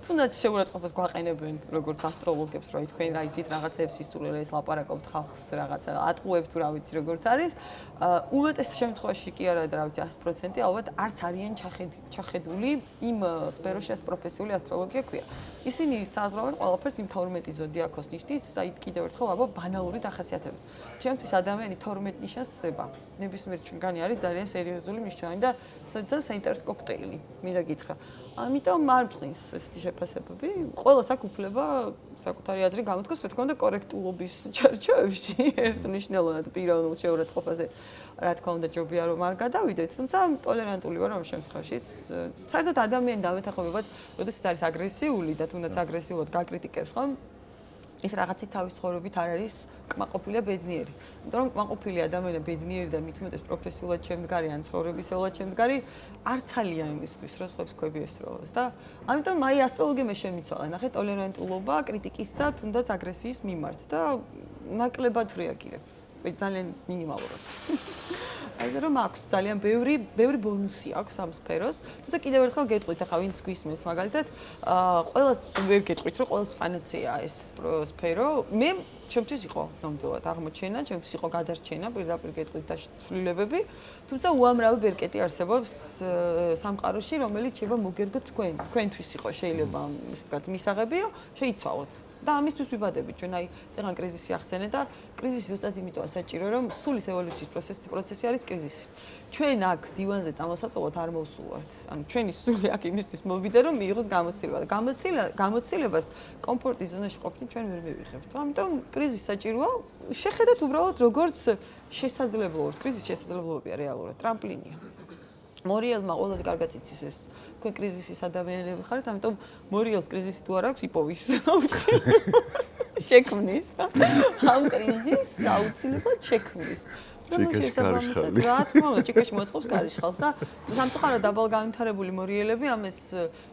თუნდაც შეურაცხყოფას გვაყენებენ, როგორც ასტროლოგებს, რომ თქვენ რა იცით, რაღაცებს ისურველეს ლაპარაკობთ ხალხს, რაღაცა ატყუებთ, რა ვიცი, როგორც არის, უმეტეს შემთხვევაში კი არა და რა ვიცი 100% ალბათ არც არიან ჩახედული იმ სფეროში პროფესიული ასტროლოგია ქვია. ისინი საზღვრავენ ყველაფერს იმ 12 ზოდიაქოს ნიშნის, საით კიდევ ერთხელ აბა ბანალური დახასიათებით. ჩემთვის ადამიანი 12 ნიშანს ცდება. ნებისმიერ ჩვენგანი არის ძალიან სერიოზული მნიშვნელოვანი და ძალიან საინტერესო კოქტეილი, მინდა გითხრა. ამიტომ არ მწყნის ესეთი შეფასებები. ყველას აქვს უფლება საკუთარი აზრი გამოთქვას, რა თქმა უნდა, კორექტულობის ჩარჩოებში, ერთნიშნელად პიროვნულ შეურაცხყოფაზე, რა თქმა უნდა, ჯობია რომ არ გადავიდეთ, თუმცა ტოლერანტული ვარ ამ შემთხვევაშიც. საერთოდ ადამიანი დამეთანხმებად, როდესაც არის აგრესიული და თუნდაც აგრესიულად გაკრიტიკებს ხომ, ის რაღაცით თავის ცხოვრებით არ არის კმაყოფილი და ბედნიერი. იმიტომ რომ კმაყოფილი ადამიანი ბედნიერი და მით უმეტეს პროფესიულად შემდგარი ან ცხოვრებისეულად შემდგარი არ ცალია იმისთვის, რომ სხვებს ქვები ესროლოს და ამიტომ აი ასტროლოგია მე შემიცვალა. ნახე ტოლერანტულობა კრიტიკის და თუნდაც აგრესიის მიმართ და ნაკლებად რეაგირებ. ძალიან მინიმალურად. ასე რომ აქვს ძალიან ბევრი ბონუსი აქვს ამ სფეროს. თუმცა კიდევ ერთხელ გეტყვით, ახლა ვინც გვისმენს მაგალითად, ყველას ვერ გეტყვით, რომ ყველას პანაცეა ეს სფერო. მე ჩემთვის იყო ნამდვილად აღმოჩენა, ჩემთვის იყო გადარჩენა, პირდაპირ გეტყვით და ცვლილებები. თუმცა უამრავი ბერკეტი არსებობს სამყაროში, რომელიც შეიძლება მოგერგოთ თქვენთვის იყო შეიძლება ისე ვთქვათ, მისაღები, რომ შეიცვალოთ. და ამისთვის ვიბადებით ჩვენ, აი, წეგან კრიზისი ახსენე და კრიზისი ზუსტად იმიტოა საჭირო, რომ სულის ევოლუციის პროცესი არის კრიზისი. ჩვენ აქ დივანზე წამოსაწოლოთ არ მოვსულვართ. ანუ ჩვენი სული აქ იმისთვის მოვიდა, რომ მიიღოს გამოცდილება და გამოცდილებას კომფორტის ზონაში ყოფნით ჩვენ ვერ მივიღებთ. ამიტომ კრიზისი საჭიროა, შეხედათ უბრალოდ როგორც შესაძლებლობა, კრიზისი შესაძლებლობებია რეალურად, ტრამპლინია. მორიელმა ყველაზე კარგად იცის ეს თქვენ კრიზისის ადამიანები ხართ, ამიტომ მორიელს კრიზისი თუ არ აქვს, იპოვის შექმნის. ამ კრიზისს აუცილებლად შექმნის. ჩიკაში კარიშხალი. რა თქმა უნდა, ჩიკაში მოწყობს კარიშხალს და სამწუხაროდ დაბალ განვითარებული მორიელები ამას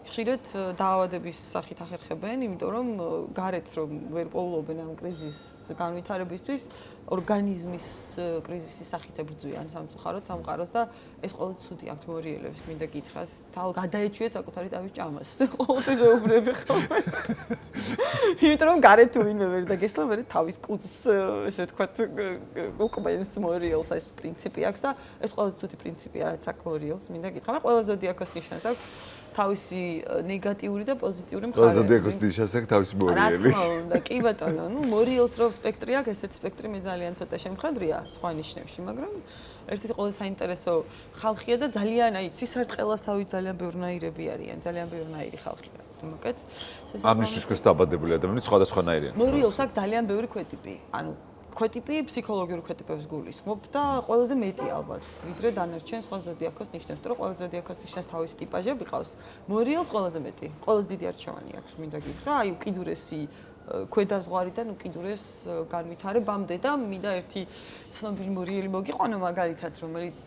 ხშირად დაავადების სახით ახერხებენ, იმიტომ რომ გარეთ რომ ვერ პოულობენ ამ კრიზისის განვითარებისთვის, ორგანიზმის კრიზისის სახით ებრძვიან სამწუხაროდ სამყაროს და ეს ყველაზე ცუდი აქვთ მორიელებს, მინდა გითხრათ, თავ გადაეჩვიეთ საკუთარი თავის ჭამას. ყოველთვის ვეუბნები ხოლმე. იმიტომ რომ გარეთ თუ ვინმე ვერ დაგესლა, მე თავის კუძს, ესე ვთქვათ, უკმენს მორიელს ეს პრინციპი აქვს და ეს ყველაზე ცუდი პრინციპია, რაც აქვს მორიელს, მინდა გითხრა. მაგრამ ყველა ზოდიაქოს ნიშანს აქვს თავისი ნეგატიური და პოზიტიური მხარე. ყველა ზოდიაქოს ნიშანს აქვს თავისი მორიელი. რა თქმა უნდა, კი ბატონო, ნუ მორიელს რო სპექტრი აქვს, ესეთი სპექტრი მე ძალიან ცოტა შემხედრია სხვა ნიშნებში, მაგრამ ერთი ყველაზე საინტერესო ხალხია და ძალიან აი ცისარტყელასავით ძალიან ბევრნაირები არიან, ძალიან ბევრნაირი ხალხია. მოკეთ? ამისთვის თქვენს დაბადებული ადამიანები სხვადასხვანაირია. მორიელს აქვს ძალიან ბევრი ქვეტიპი. ანუ ქვეტიპი ფსიქოლოგიურ ქვეტიპებს გულისხმობ და ყველაზე მეტი ალბათ, ვიდრე დანარჩენ სხვა ზოდიაქოს ნიშნებს, რომ ყველა ზოდიაქოს ნიშნებს თავისი ტიპაჟები ყავს. მორიელს ყველაზე მეტი, ყველაზე დიდი არჩევანი აქვს, მინდა გითხრა, აი უკიდურესი ქვედაზღვარიდან უკიდურეს განვითარებამდე და მინდა ერთი ცნობილი მორიელი მოგიყვანო მაგალითად, რომელიც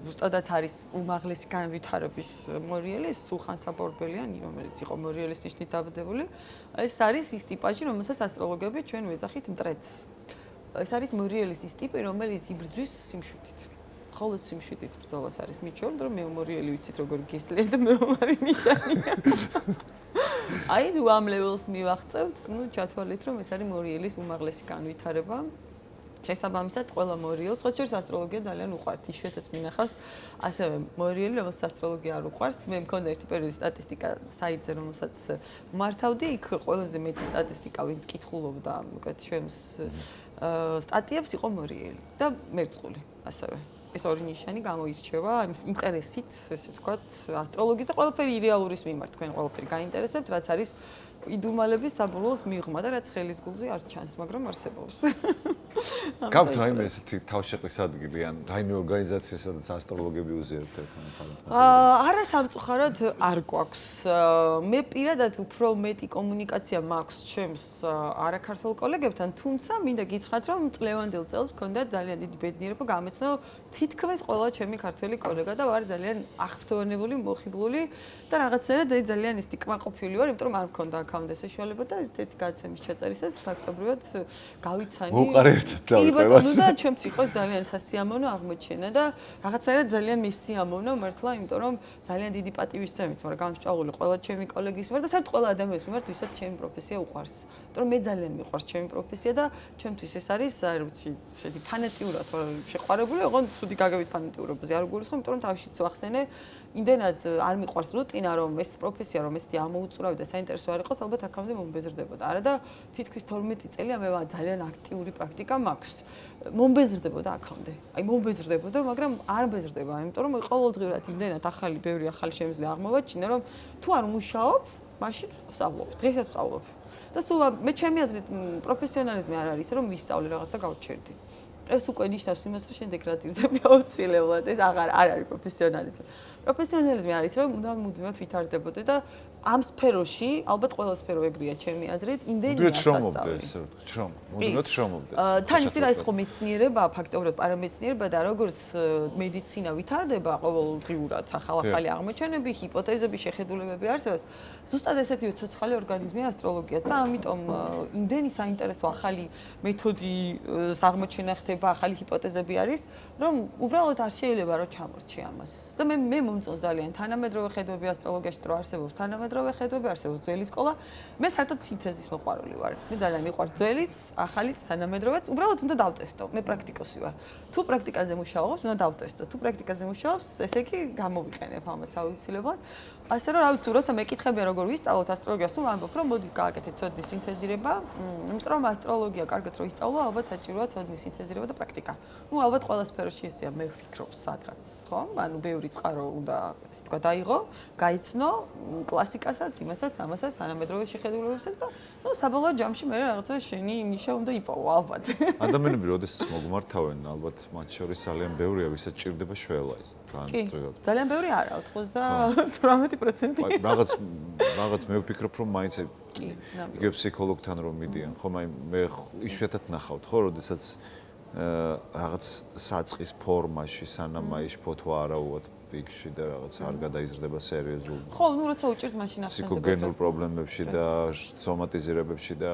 ზუსტადაც არის უმაღლესი განვითარების მორიელი, სულხან საბორბელიანი, რომელიც იყო მორიელის ნიშნით დაბადებული. ეს არის ის ტიპაჟი, რომელსაც ასტროლოგები ჩვენ ვეძახით მტრედს. ეს არის მორიელის ის ტიპი, რომელიც იბრძვის სიმშვიდით. მხოლოდ სიმშვიდით ბრძოლას არის მიჩვეულ, რომ მე მორიელი ვიცით როგორ გესლიან და მეომარი ნიშანია. აი, თუ ამ ლეველს მივახცევთ, ნუ ჩათვალეთ, რომ ეს არის მორიელის უმაღლესი განვითარება. შესაბამისად, ყველა მორიელს, სხვა შორის ასტროლოგია ძალიან უყვართ. იშვიათად მინახავს ასევე მორიელი, რომელსაც ასტროლოგია არ უყვარს. მე მქონდა ერთი პერიოდი სტატისტიკა საიტზე, რომელსაც მართავდი, იქ ყველაზე მეტი სტატისტიკა, ვინც კითხულობდა, უკეთ ჩვენს სტატიებს იყო მორიელი და მერწყული ასევე. ეს ორი ნიშანი გამოირჩევა იმის ინტერესით, ესე ვთქვათ, ასტროლოგიის და ყველაფერი ირეალურის მიმართ, თქვენ ყველაფერი გაინტერესებთ, რაც არის იდუმალების საბოლოოს მიღმა და რაც ხელის გულზე არ ჩანს, მაგრამ არსებობს. გაქვთ რაიმე ესეთი თავშეყრის ადგილი ან რაიმე ორგანიზაცია, სადაც ასტროლოგები უზიარებთ ერთმანეთთან? არა სამწუხაროდ არ გვაქვს. მე პირადად უფრო მეტი კომუნიკაცია მაქვს ჩემს არაქართულ კოლეგებთან, თუმცა მინდა გითხრათ, რომ წლევანდელ წელს მქონდა ძალიან დიდი ბედნიერება გამეცნო თითქმის ყველა ჩემი ქართველი კოლეგა და ვარ ძალიან აღფრთოვანებული, მოხიბლული და რაღაცნაირად ძალიან ის კმაყოფილი ვარ, იმიტომ რომ არ მქონდა აქამდე საშუალება და ერთ-ერთი გადაცემის ჩაწერისას ფაქტობრივად გავიცანი. მოყარე ერთად დავიწყებას. და ჩემც იყოს ძალიან სასიამოვნო აღმოჩენა და რაღაცნაირად ძალიან მისიამოვნო მართლა, იმიტომ რომ ძალიან დიდი პატივისცემით ვარ გამსჭვალული ყველა ჩემი კოლეგის მიმართ და საერთოდ ყველა ადამიანის მიმართ, ვისაც ჩემი პროფესია უყვარს. იმიტომ რომ მე ძალიან მიყვარს ჩემი პროფესია და ჩემთვის ეს არის, არ ვიცი, ესეთი ფანატიურად ვარ შეყვარებული, ოღონდ ცუდი გაგებით ფანატიურობაზე არ გულისხმობ, იმიტომ რომ თავშიც ვახსენე, იმდენად არ მიყვარს რუტინა, რომ ეს პროფესია, რომ ესეთი ამოუწურავი და საინტერესო არ იყოს, ალბათ აქამდე მომბეზრდებოდა. არა და თითქმის 12 წელია მე ძალიან აქტიური პრაქტიკა მაქვს. მომბეზრდებოდა აქამდე. აი მომბეზრდებოდა, მაგრამ არ მბეზრდება, იმიტომ რომ ყოველდღიურად იმდენად ბევრი ახალი შემიძლია აღმოვაჩინე, რომ თუ არ მუშაობ, მაშინ ვსწავლობ, დღესაც ვსწავლობ. და სულ მე ჩემი აზრით პროფესიონალიზმი არ არის, რომ ვისწავლე რაღაც და გავჩერდი. ეს უკვე ნიშნავს იმას, რომ შენ დეგრადირდები აუცილებლად, ეს არ არის პროფესიონალიზმი. პროფესიონალიზმი არის, რომ უნდა მუდმივად ვითარდებოდე და ამ სფეროში, ალბათ ყველა სფერო ეგრეა ჩემი აზრით, იმდენია სასწავლი. მოდუნოთ შრომობდეს. თან იცი რა ის ხო მეცნიერება, ფაქტობრივად პარამეცნიერება და როგორც მედიცინა ვითარდება ყოველდღიურად ახალ-ახალი აღმოჩენები, ჰიპოთეზები, შეხედულებები არსებობს. ზუსტად ესეთი ცოცხალი ორგანიზმია ასტროლოგიაც და ამიტომ იმდენი საინტერესო ახალი მეთოდი აღმოჩენა ხდება, ახალი ჰიპოთეზები არის, რომ უბრალოდ არ შეიძლება რომ ჩამორჩი ამას. და მე მომწონს ძალიან თანამედროვე ხედვები ასტროლოგიაში, რომ არსებობს თანამედროვე ხედვები, არსებობს ძველი სკოლა. მე საერთოდ სინთეზის მოყვარული ვარ. მე ძალიან მიყვარს ძველიც, ახალიც, თანამედროვეც, უბრალოდ უნდა დავტესტო. მე პრაქტიკოსი ვარ. თუ პრაქტიკაზე მუშაობს, უნდა დავტესტო. თუ პრაქტიკაზე მუშაობს, ესე იგი გამოვიყენებ ამას აუცილებლად. ასე რომ, რავი, თუ როცა მეკითხებიან როგორ ვისწავლოთ ასტროლოგიას, თუ ამბობ, რომ მოდი გააკეთეთ ცოდნის სინთეზირება, იმიტომ რომ ასტროლოგია კარგად რო ისწავლო, ალბათ საჭიროა ცოდნის სინთეზირება და პრაქტიკა. ნუ ალბათ ყველა სფეროში ესეა, მე ვფიქრობ სადღაც, ხო? ანუ ბევრი წყარო უნდა, ესე თქვა, დაიღო, გაიცნო კლასიკასაც, იმასაც, ამასაც, თანამედროვე შეხედულებებსაც და ნუ საბოლოო ჯამში მე რაღაცა შენი ნიშა უნდა იპოვო ალბათ. ადამიანები როდესაც მოგმართავენ, ალბათ მათ შორის ძალიან ბევრია, ვისაც ჭირდება შველა ეს. კი, ძალიან ბევრი არა, 98%. რაღაც მე ვფიქრობ, რომ მაინც იგივე ფსიქოლოგთან რომ მიდიან, ხო, მე იშვიათად ნახავთ, ხო, როდესაც რაღაც საწყის ფორმაში, სანამ აი ფოთვა არაუვად პიკში და რაღაც არ გადაიზრდება სერიოზულ. ხო, ნუ როცა უჭირთ მაშინ ახსენდება. ფსიქოგენურ პრობლემებში და სომატიზირებებში და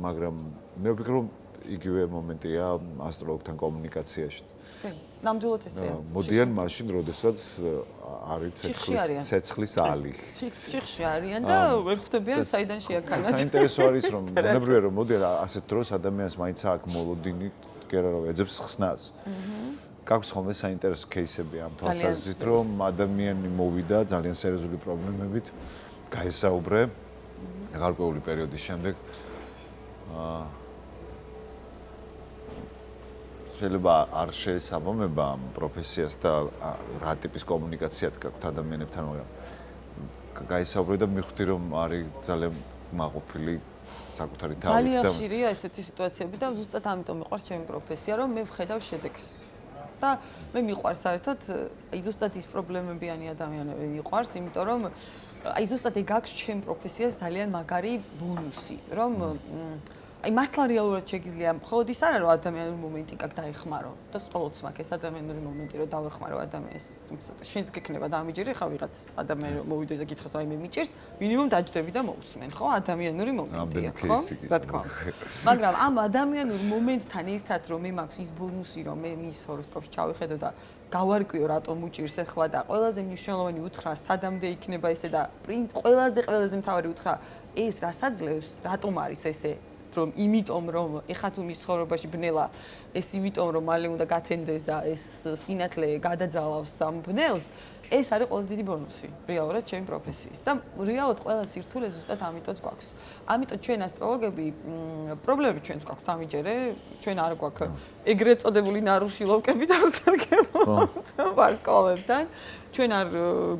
მაგრამ მე ვფიქრობ, რომ იგივე მომენტია ასტროლოგთან კომუნიკაციაში. ნამდვილად ესეა. მოდიან მაშინ, როდესაც არის ცეცხლის ალი. ციხში არიან და ვერ ხვდებიან საიდან შეაქანათ. საინტერესო არის რომ მონებრივია რომ მოდიან ასეთ დროს ადამიანს მაინც აქვს მოლოდინი, კერა რომ ეძებს ხსნას. გაქვს ხოლმე საინტერესო кейსები ამ თვალსაზრისით, რომ ადამიანი მოვიდა ძალიან სერიოზული პრობლემებით, გაესაუბრე გარკვეული პერიოდის შემდეგ შეიძლება არ შეესაბამება ამ პროფესიას და რა ტიპის კომუნიკაციად გაქვთ ადამიანებთან, მაგრამ გაისაუბრე და მივხვდი რომ არის ძალიან მაყოფილი საკუთარი თავით და ძალიან ხშირია ესეთი სიტუაციები და ზუსტად ამიტომ მიყვარს ჩემი პროფესია, რომ მე ვხედავ შედეგს. და მე მიყვარს საერთოდ აი ზუსტად ის პრობლემებიანი ადამიანები მიყვარს, იმიტომ რომ აი ზუსტად ეგ აქვს ჩემ პროფესიას ძალიან მაგარი ბონუსი, რომ აი მართლა რეალურად შეგიძლია მხოლოდ ის არა რომ ადამიანური მომენტი კაკ დაეხმარო და სწორად მაქვს ეს ადამიანური მომენტი რომ დავეხმარო ადამიანს შენც გექნება დამიჯერე ხა ვიღაც ადამიანი მოვიდეს და გითხრას აი მე მიჭირს მინიმუმ დაჯდები და მოусმენ ხო ადამიანური მომენტია ხო რა თქმა უნდა მაგრამ ამ ადამიანურ მომენტთან ერთად რომ მე მაქვს ის ბონუსი რომ მე მის ჰოროსკოპში ჩავიხედო და გავარკვიო რატომ უჭირს ახლა და ყველაზე მნიშვნელოვანი უთხრა სადამდე იქნება ესე და ყველაზე მთავარი უთხრა ეს რასაც რატომ არის ესე რომ იმიტომ რომ ეხა თუ მის ცხოვრებაში ბნელა ეს იმიტომ რომ მალე უნდა გათენდეს და ეს სინათლე გადაძალავს ამ ბნელს ეს არის ყველაზე დიდი ბონუსი რეალურად ჩემი პროფესიის და რეალურად ყველა სირთულე ზუსტად ამიტომაც გვაქვს ამიტომ ჩვენ ასტროლოგები პრობლემები ჩვენს გვაქვს დამიჯერე ჩვენ არ გვაქვს ეგრეთ წოდებული ნარუში ლოკები და რუსარგებო ვარსკვლავებთან ჩვენ არ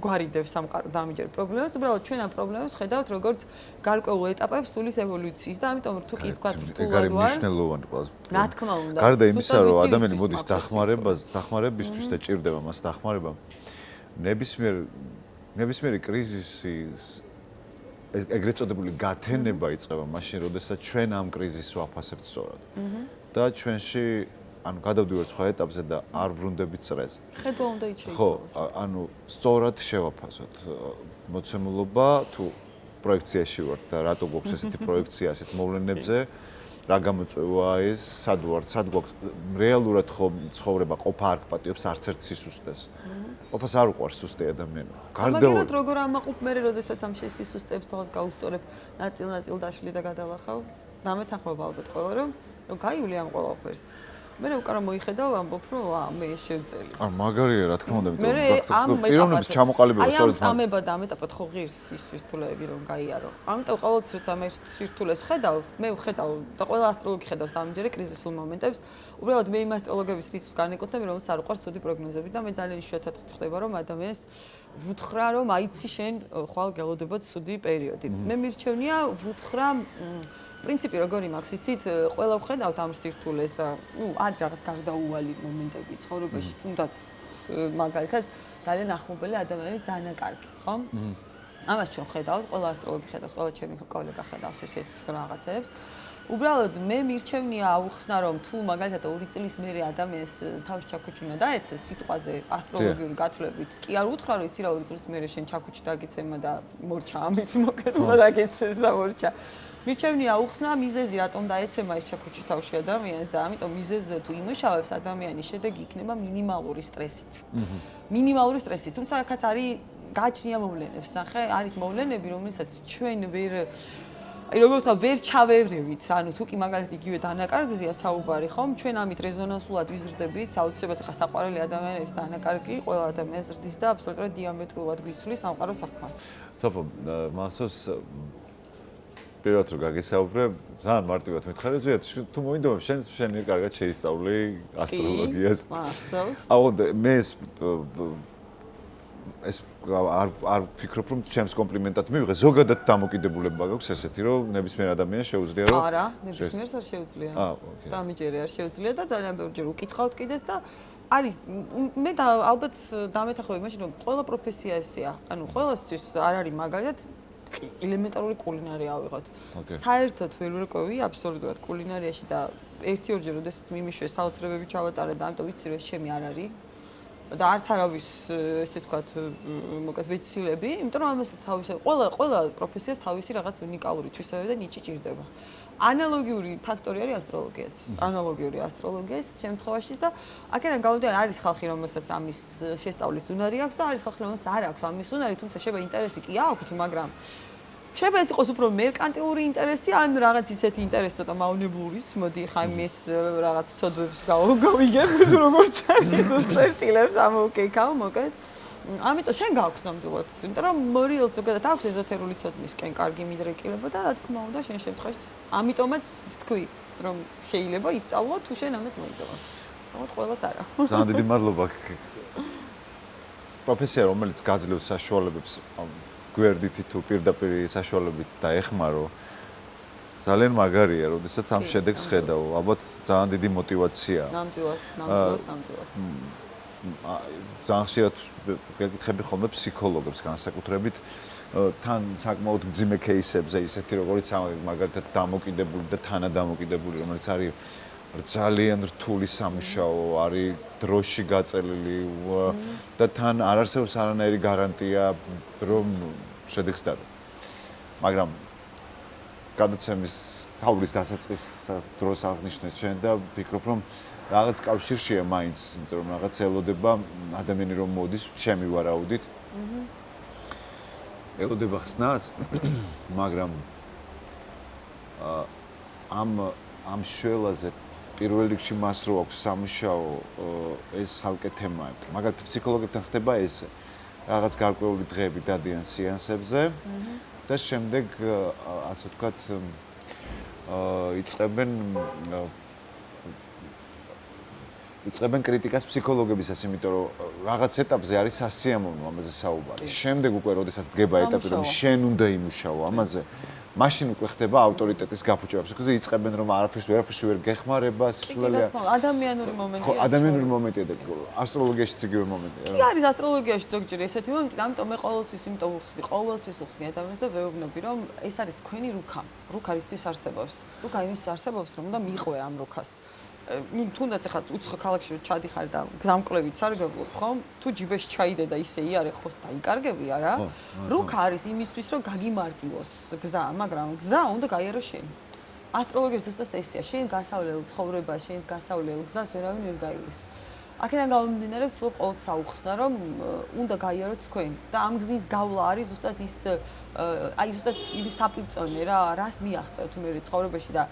გვარიდებს სამყარო დამიჯერე პრობლემებს უბრალოდ ჩვენ ამ პრობლემებს ხედავთ როგორც გარკვეულ ეტაპებს სულის ევოლუციის და ამიტომ თუ კი თქვა რთულად ვარ რა თქმა უნდა გარდა იმისა რომ ადამიანი მოდის დახმარებისთვის და ჭირდება მას დახმარება ნებისმიერი კრიზისის ეგრეთ წოდებული გათენება იწყება მაშინ როდესაც ჩვენ ამ კრიზისს ვაფასებთ სწორად და ჩვენში ანუ გადავდივართ სხვა ეტაპზე და არ ვრუნდებით წრეს. ხედვა უნდა იჩეიცოს. ხო, ანუ სწორად შევაფასოთ მოცემულობა თუ პროექციაში ვართ და რატო გვაქვს ესეთი პროექცია ასეთ მოვლენებზე, რა გამოწვევა ეს, სად გვაქვს რეალურად ხო ცხოვრება ყოფა არ გპატიობს არც ერთ სისუსტეს. ყოფას არ უყვარს სუსტი ადამიანი. გარდაუვალ როგორ ამაყობ მე როდესაც ამ სისუსტეებს თავს გაუსწორებ ნაწილ დაშლი და გადალახავ. დამეთანხმება ალბათ ყველა რომ გაივლი ამ ყველაფერს. მე უკანა მოიხედავ ამბობ რომ მე ეს შევწელი. არ მაგარია რა თქმა უნდა, მე ამ პიროვნების ჩამოყალიბება სწორედ ამ ამება და ამ ეტაპად ხო ღირს ის სირთულეები რომ გაიარო. ამიტომ ყოველთვის როცა მე სირთულეს ვხედავ, მე ვხედავ და ყველა ასტროლოგი ხედავს დამჯერე კრიზისულ მომენტებს. უბრალოდ მე იმ ასტროლოგების რიცხვს განეკუთვნები, რომელსაც არ უყვარს ცუდი პროგნოზები და მე ძალიან იშვიათად ხდება რომ ადამიანს ვუთხრა რომ აიცი შენ ხვალ გელოდებოდ ცუდი პერიოდი. მე მირჩევნია ვუთხრა პრინციპი როგორი მაქვს, იცით, ყველა ვხედავთ ამ სირთულეს და არის რაღაც გარდაუვალი მომენტები ცხოვრებაში, თუნდაც მაგალითად ძალიან ახლობელი ადამიანის დანაკარგი, ხო? ამას ჩვენ ხედავთ, ყველა ასტროლოგი ხედავს, ყველა ჩემი კოლეგა ხედავს ესეთ რაღაცებს. უბრალოდ მე მირჩევნია აუხსნა რომ თუ მაგალითად 2 წლის მერე ადამიანს თავის ჩაქუჩი უნდა დაეცეს სიტყვაზე ასტროლოგიური გათვლებით კი არ უთხრა რომ იცი რა 2 წლის მერე შენ ჩაქუჩი დაგეცემა და მორჩა ამით მოკეთდა დაგეცეს და მორჩა მირჩევნია აუხსნა მიზეზი რატომ დაეცემა ეს ჩაქუჩი თავში ადამიანს და ამიტომ მიზეზზე თუ იმუშავებს ადამიანის შედეგი იქნება მინიმალური სტრესით მინიმალური სტრესით თუმცა აქაც არის გააჩნია მოვლენებს ნახე არის მოვლენები რომელსაც ჩვენ აი როგორც ვერ ჩავევრევით, ანუ თუ კი მაგალითად იგივე დანაკარგზეა საუბარი, ხომ? ჩვენ ამით რეზონანსულად ვიზრდებით, აუცილებლად ხა საყვარელი ადამიანების დანაკარგი, ყველა ადამიანს ზრდის და აბსოლუტურად დიამეტრულად გვისვლის სამყარო საქმას. სოფო, მასოს პირველად რომ გაგესაუბრე, ძალიან მარტივად მითხარი, ზოგადად თუ მოინდომებ, შენ კარგად შეისწავლი ასტროლოგიას. აუ მე ეს არ ფიქრობ რომ ჩემს კომპლიმენტად მივიღე ზოგადად დამოკიდებულება გაქვს ესეთი რომ ნებისმიერ ადამიანს შეუძლია რომ არა ნებისმიერს არ შეუძლია დამიჯერე არ შეუძლია და ძალიან ბევრჯერ უკითხავთ კიდეც და არის მე და ალბათ დამეთახები მაშინ რომ ყველა პროფესია ესეა ანუ ყველასთვის არ არის მაგალითად ელემენტარული კულინარია ავიღოთ საერთოდ ვერ ვერკვევი აბსოლუტურად კულინარიაში და 1-2 როდესაც მიმიშვე საოცრებები ჩავატარე და ამიტომ ვიცი რომ ეს ჩემი არ არის და არც არავის ესე ვთქვათ მოკეთ ვეცილები, იმიტომ რომ ამასაც თავისი ყველა პროფესიას თავისი რაღაც უნიკალური თვისებები და ნიჭი ჭირდება. ანალოგიური ფაქტორი არის ასტროლოგიაც. ანალოგიური ასტროლოგიის შემთხვევაში და აქედან გამომდინარე არის ხალხი, რომელსაც ამის შესწავლის უნარი აქვს და არის ხალხი, რომელსაც არ აქვს ამის უნარი, თუმცა შეიძლება ინტერესი კი აქვს, მაგრამ შეიძლება ეს იყოს უფრო მერკანტილური ინტერესი, ან რაღაც ისეთი ინტერესი ცოტა მავნებლურის, მოდი ხა იმის რაღაც ცოდვებს გავიგებ, თუ როგორც არის უსწრtildeებს ამოვკეიქავ, მოკეთ. ამიტომ შენ გაქვს ნამდვილად, იმიტომ რომ მორიელს ზოგადად აქვს ეზოთერული ცოდნისკენ კარგი მიდრეკილება და რა თქმა უნდა შენ შემთხვევაში ამიტომაც ვთქვი, რომ შეიძლება ისწავლო თუ შენ ამას მოიგო. თუმცა ყველას არა. ძალიან დიდი მადლობა. პროფესია რომელიც გაძლევს საშუალებებს გვერდითი თუ პირდაპირ საშუალებით დაეხმარო ძალიან მაგარია, როდესაც ამ შედეგს ხედავ. ალბათ ძალიან დიდი мотиваციაა. ნამდვილად. ძალიან ხშირად გეკითხები ხოლმე ფსიქოლოგებს განსაკუთრებით თან საკმაოდ მძიმე кейსებზე, ისეთი როგორც მაგალითად დამოკიდებული და თანადამოკიდებული, რომელიც არის ძალიან რთული სამუშაო, არის დროში გაწელილი და თან არ არსებობს არანაირი გარანტია, რომ შედეგს დადა. მაგრამ გადაცემის თავის დასაწყის დროს აღნიშნეთ შენ და ვფიქრობ, რომ რაღაც კავშირშია მაინც, იმიტომ რომ რაღაც ელოდება ადამიანი რომ მოდის ჩემი ვარაუდით. ელოდება ხსნას, მაგრამ ამ შველაზე პირველ რიგში მას რო აქვს სამუშაო ეს ხალკე თემაა. მაგალითად ფსიქოლოგებთან ხდება ესე. რაღაც გარკვეული დღეები დადიან სეანსებზე და შემდეგ ასე ვთქვათ იწყებენ კრიტიკას ფსიქოლოგებისას, იმიტომ რომ რაღაც ეტაპზე არის სასიამოვნო ამაზე საუბარი. შემდეგ უკვე როდესაც დგება ეტაპი, რომ შენ უნდა იმუშაო ამაზე, მაშინ უკვე ხდება ავტორიტეტის გაფუჭება. ფსიქოლოგები იწყებენ რომ ვერაფერში ვერ გეხმარება, სისულელეა. ადამიანური მომენტია. ადამიანური მომენტია და ასტროლოგიაშიც იგივე მომენტია. კი არის ასტროლოგიაში ზოგჯერ ესეთი მომენტი, ამიტომ მე ყოველთვის იმიტომ ვხსნი ადამიანს და ვეუბნები რომ ეს არის თქვენი რუქა. რუქა ისთვის არსებობს. რუქა იმისთვის არსებობს რომ უნდა მიყვე ამ რუქას. ну თუნდაც ახლა უცხო ქალაქში რომ ჩადიხარ და გზამკვლევით სარგებლობ ხომ თუ ჯიბეში ჩაიდე და ისე იარე ხო დაიკარგები არა რუქა არის იმისთვის რომ გაგიმარტივოს გზა მაგრამ გზა უნდა გაიარო შენ ასტროლოგიის ზუსტად ესეა შენ გასავლელ ცხოვრებას შენს გასავლელ გზას ვერავინ ვერ გაივლის აქედან გამომდინარე ვცდილობ ყოველთვის აუხსნა რომ უნდა გაიაროთ თქვენ და ამ გზის გავლა არის ზუსტად ის აი ზუსტად ის საპირწონე რა რას მიაღწევთ მე ცხოვრებაში და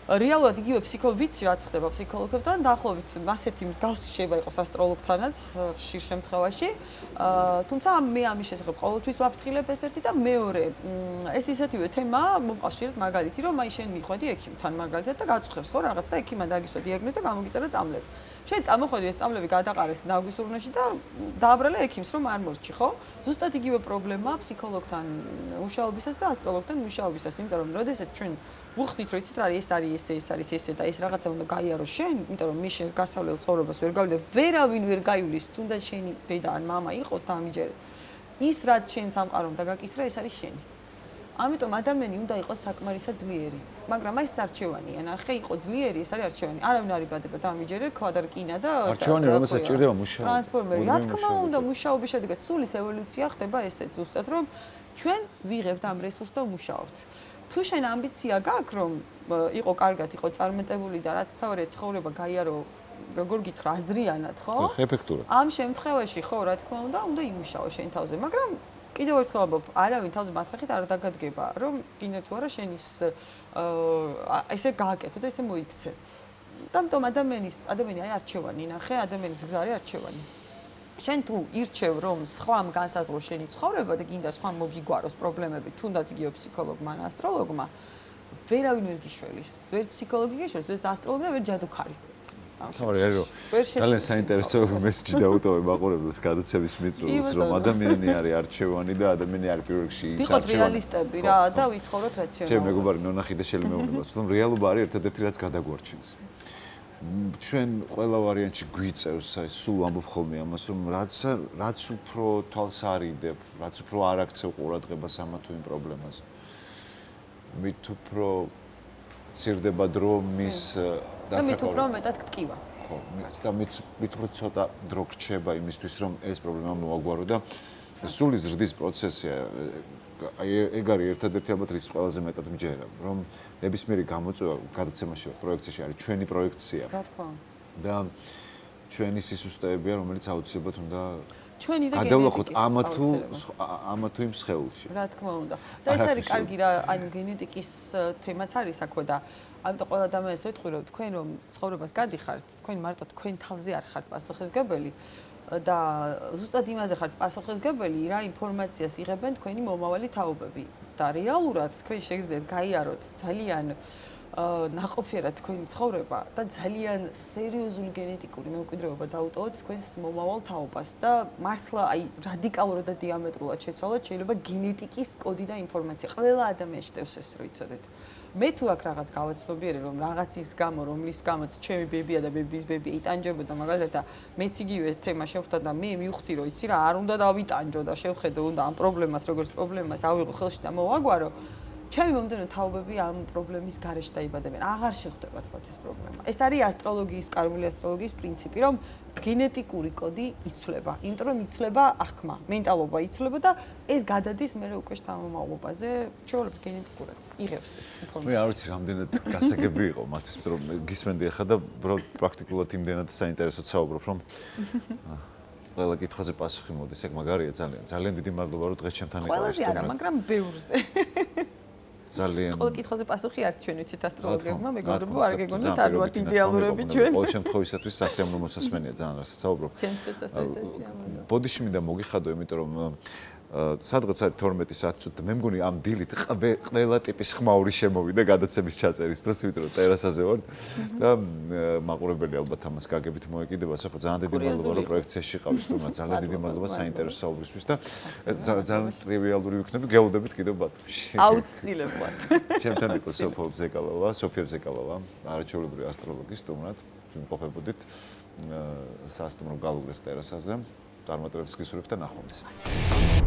რეალურად იგივე ვიცი რაც ხდება ფსიქოლოგებთან დაახლოებით ასეთი მსგავსი შეიძლება იყოს ასტროლოგთანაც ხშირ შემთხვევაში თუმცა მე ამის შესახებ ყოველთვის ვაფრთხილებ ეს ერთი და მეორე ეს ისეთივე თემაა მომყავს შეიძლება მაგალითი რომ აი შენ მიხვედი ექიმთან მაგალითად და გაწუხებს ხო რაღაც და ექიმმა დაგისვა დიაგნოზი და გამოგიწერა წამლები შენ წამოხვედი ეს წამლები გადაყარეს ნაგვისურნეში და დააბრალე ექიმს რომ არ მორჩი ხო ზუსტად იგივე პრობლემაა ფსიქოლოგთან მუშაობისას და ასტროლოგთან მუშაობისას იმიტომ რომ როდესაც ჩვენ ვუხდით რომ იცით რა ეს არის ესე და ეს რაღაცა უნდა გაიარო შენ, იმიტომ რომ მის შენს გასავლელ ცხოვრებას ვერ გავიდე, ვერავინ ვერ გაივლის, თუნდაც შენი დედა ან მამა იყოს და ამიჯერეთ. ის რაც შენ სამყარომ დაგაკისრა, ეს არის შენი. ამიტომ ადამიანი უნდა იყოს საკმარისად ძლიერი. მაგრამ აი ეს არჩევანია, ნახე, იყო ძლიერი, ეს არის არჩევანი. არავინ არ იბადება დამიჯერე, კვადრკინა და არჩევანი, რომელსაც ჭირდება მუშაობა. ტრანსფორმერი, რა თქმა უნდა, მუშაობის შედეგად სულის ევოლუცია ხდება ესეც ზუსტად, რომ ჩვენ ვიღებთ ამ რესურსს და ვმუშაობთ. თუ შენ ამბიცია გაქვს, რომ იყო კარგად, იყო წარმატებული და რაც თავია ცხოვრება გაიარო, როგორ გითხრა, აზრიანად, ხო? ეფექტურად. ამ შემთხვევაში ხო, რა თქმა უნდა იმუშაო შენ თავზე, მაგრამ კიდევ ერთხელ ამბობ, არავინ თავზე მათრახით არ დაგადგება, რომ გინდა თუ არა შენ ის ესე გააკეთო და ესე მოიქცე. და ამიტომ ადამიანი აი არჩევანი, ნახე, ადამიანის გზა არის არჩევანი. შენ თუ ირჩევ, რომ სხვამ განსაზღვროს შენი ცხოვრება და გინდა სხვამ მოგიგვაროს პრობლემები, თუნდაც იგივე ფსიქოლოგმა ან ასტროლოგმა, ვერავინ ვერ გიშველის, ვერ ფსიქოლოგი გიშველის, ვერ ასტროლოგი და ვერ ჯადოქარი. ძალიან საინტერესო მესიჯი დაუტოვე მაყურებელს გადაცემის მიწურულს, რომ ადამიანი არის არჩევანი და ადამიანი არის პირველ რიგში ის არჩევანი. ვიყოთ რეალისტები რა და ვიცხოვროთ რაციონალურად. ჩემ მეგობარი ნონახი და შელი მეუბნება, რომ რეალობა არის ერთადერთი რაც გადაგვარჩენს. ჩვენ ყველა ვარიანტში გვიწევს, სულ ამბობ ხოლმე ამას, რომ რაც უფრო თვალს არიდებ, რაც უფრო არ აქცევ ყურადღებას ამა თუ იმ პრობლემაზე. მით უფრო ცირდება დრო მის და მით უფრო მეტად გტკივა. ხო, და მით უფრო ცოტა დრო გრჩება იმისთვის, რომ ეს პრობლემა მოაგვარო და სული ზრდის პროცესია. აი ეგ არის ერთადერთი ალბათ რის ყველაზე მეტად მჯერა, რომ ნებისმიერი გამოწვევა გადაცემაში, პროექციაში არის ჩვენი პროექცია. რა თქმა უნდა. და ჩვენი სისუსტეებია, რომელიც აუცილებლად უნდა ჩვენი და გადავლახოთ ამა თუ იმ სხეულში. რა თქმა უნდა. და ეს არის კარგი რა, ანუ გენეტიკის თემაც არის აქვე და ამიტომ ყველა ადამიანს ვეთქვი, რომ თქვენ რომ ცხოვრებას გადიხართ, თქვენ მარტო თქვენ თავზე არ ხართ პასუხისმგებელი და ზუსტად იმაზე ხართ პასუხისმგებელი, რა ინფორმაციას იღებენ თქვენი მომავალი თაობები და რეალურად თქვენ შეგიძლიათ გაიაროთ ძალიან ნაყოფიერად თქვენი ცხოვრება და ძალიან სერიოზული გენეტიკური მემკვიდრეობა დაუტოვოთ თქვენს მომავალ თაობას და მართლა აი რადიკალურად და დიამეტრულად შეცვალოთ შეიძლება გენეტიკის კოდი და ინფორმაცია ყველა ადამიანს შევს ეს რო იცოდეთ. მე თუ აქ რაღაც გავაცნობიერე რომ რაღაცის გამო რომლის გამოც ჩემი ბებია და ბების ბები იტანჯებოდა მაგალითად და მეც იგივე თემა შევხვდა და მე მივხვდი რომ იცი რა არ უნდა დავიტანჯო და შევხედო უნდა ამ პრობლემას როგორც პრობლემას ავიღო ხელში და მოვაგვარო ჩემი მომდევნო თაობები ამ პრობლემის გარეშე დაიბადებიან. აღარ შეხვდება თქვათ ეს პრობლემა. ეს არის ასტროლოგიის, კარგული ასტროლოგიის პრინციპი, რომ გენეტიკური კოდი იცვლება. იმიტომ რომ იცვლება აღქმა, მენტალობა იცვლება და ეს გადადის მე უკვე შთამომავლობაზე, ჩვეულებრივ გენეტიკურად იღებს ეს ინფორმაცია. მე არ ვიცი რამდენად გასაგები იყო მათთვის, რომ გისმენდი ახლა და პრაქტიკულად იმდენად საინტერესოდ საუბრობ, რომ ყველა კითხვაზე პასუხი მოდის. ეგ მაგარია ძალიან. ძალიან დიდი მადლობა რომ დღეს ჩემთან იყავით. ყველაზე არა, მაგრამ ბევრზე. ძალიან ყველა კითხვაზე პასუხი არ ჩვენ ვიცით ასტროლოგებმა, მეგობრებო, არ გეგონათ არ ვართ იდეალურები ჩვენ. ყოველ შემთხვევისათვის სასიამოვნო მოსასმენია ძალიან რასაც საუბრობ. ჩემთვის სასიამოვნო. ბოდიში მინდა მოგიხადო, იმიტომ რომ სადღაც არის 12 საათი და მე მგონი ამ დილით ყველა ტიპის ხმაური შემოვიდა გადაცემის ჩაწერის დროს, იმიტომ რომ ტერასაზე ვარ და მაყურებელი ალბათ ამას გაგებით მოეკიდება. ხო, ძალიან დიდი მადლობა რომ პროექციაში ყავით, თუმცა ძალიან დიდი მადლობა საინტერესო საუბრისთვის და ძალიან ტრივიალური ვიქნები, გელოდებით კიდევ ბათუმში. აუცილებლად. ჩემთან იყო სოფია ბზეკალოვა, არაჩვეულებრივი ასტროლოგი, სტუმრად. ჩვენ ყოფებოდით სასტუმრო გალუგრეს ტერასაზე. წარმატებებს გისურვებთ და ნახვამდის.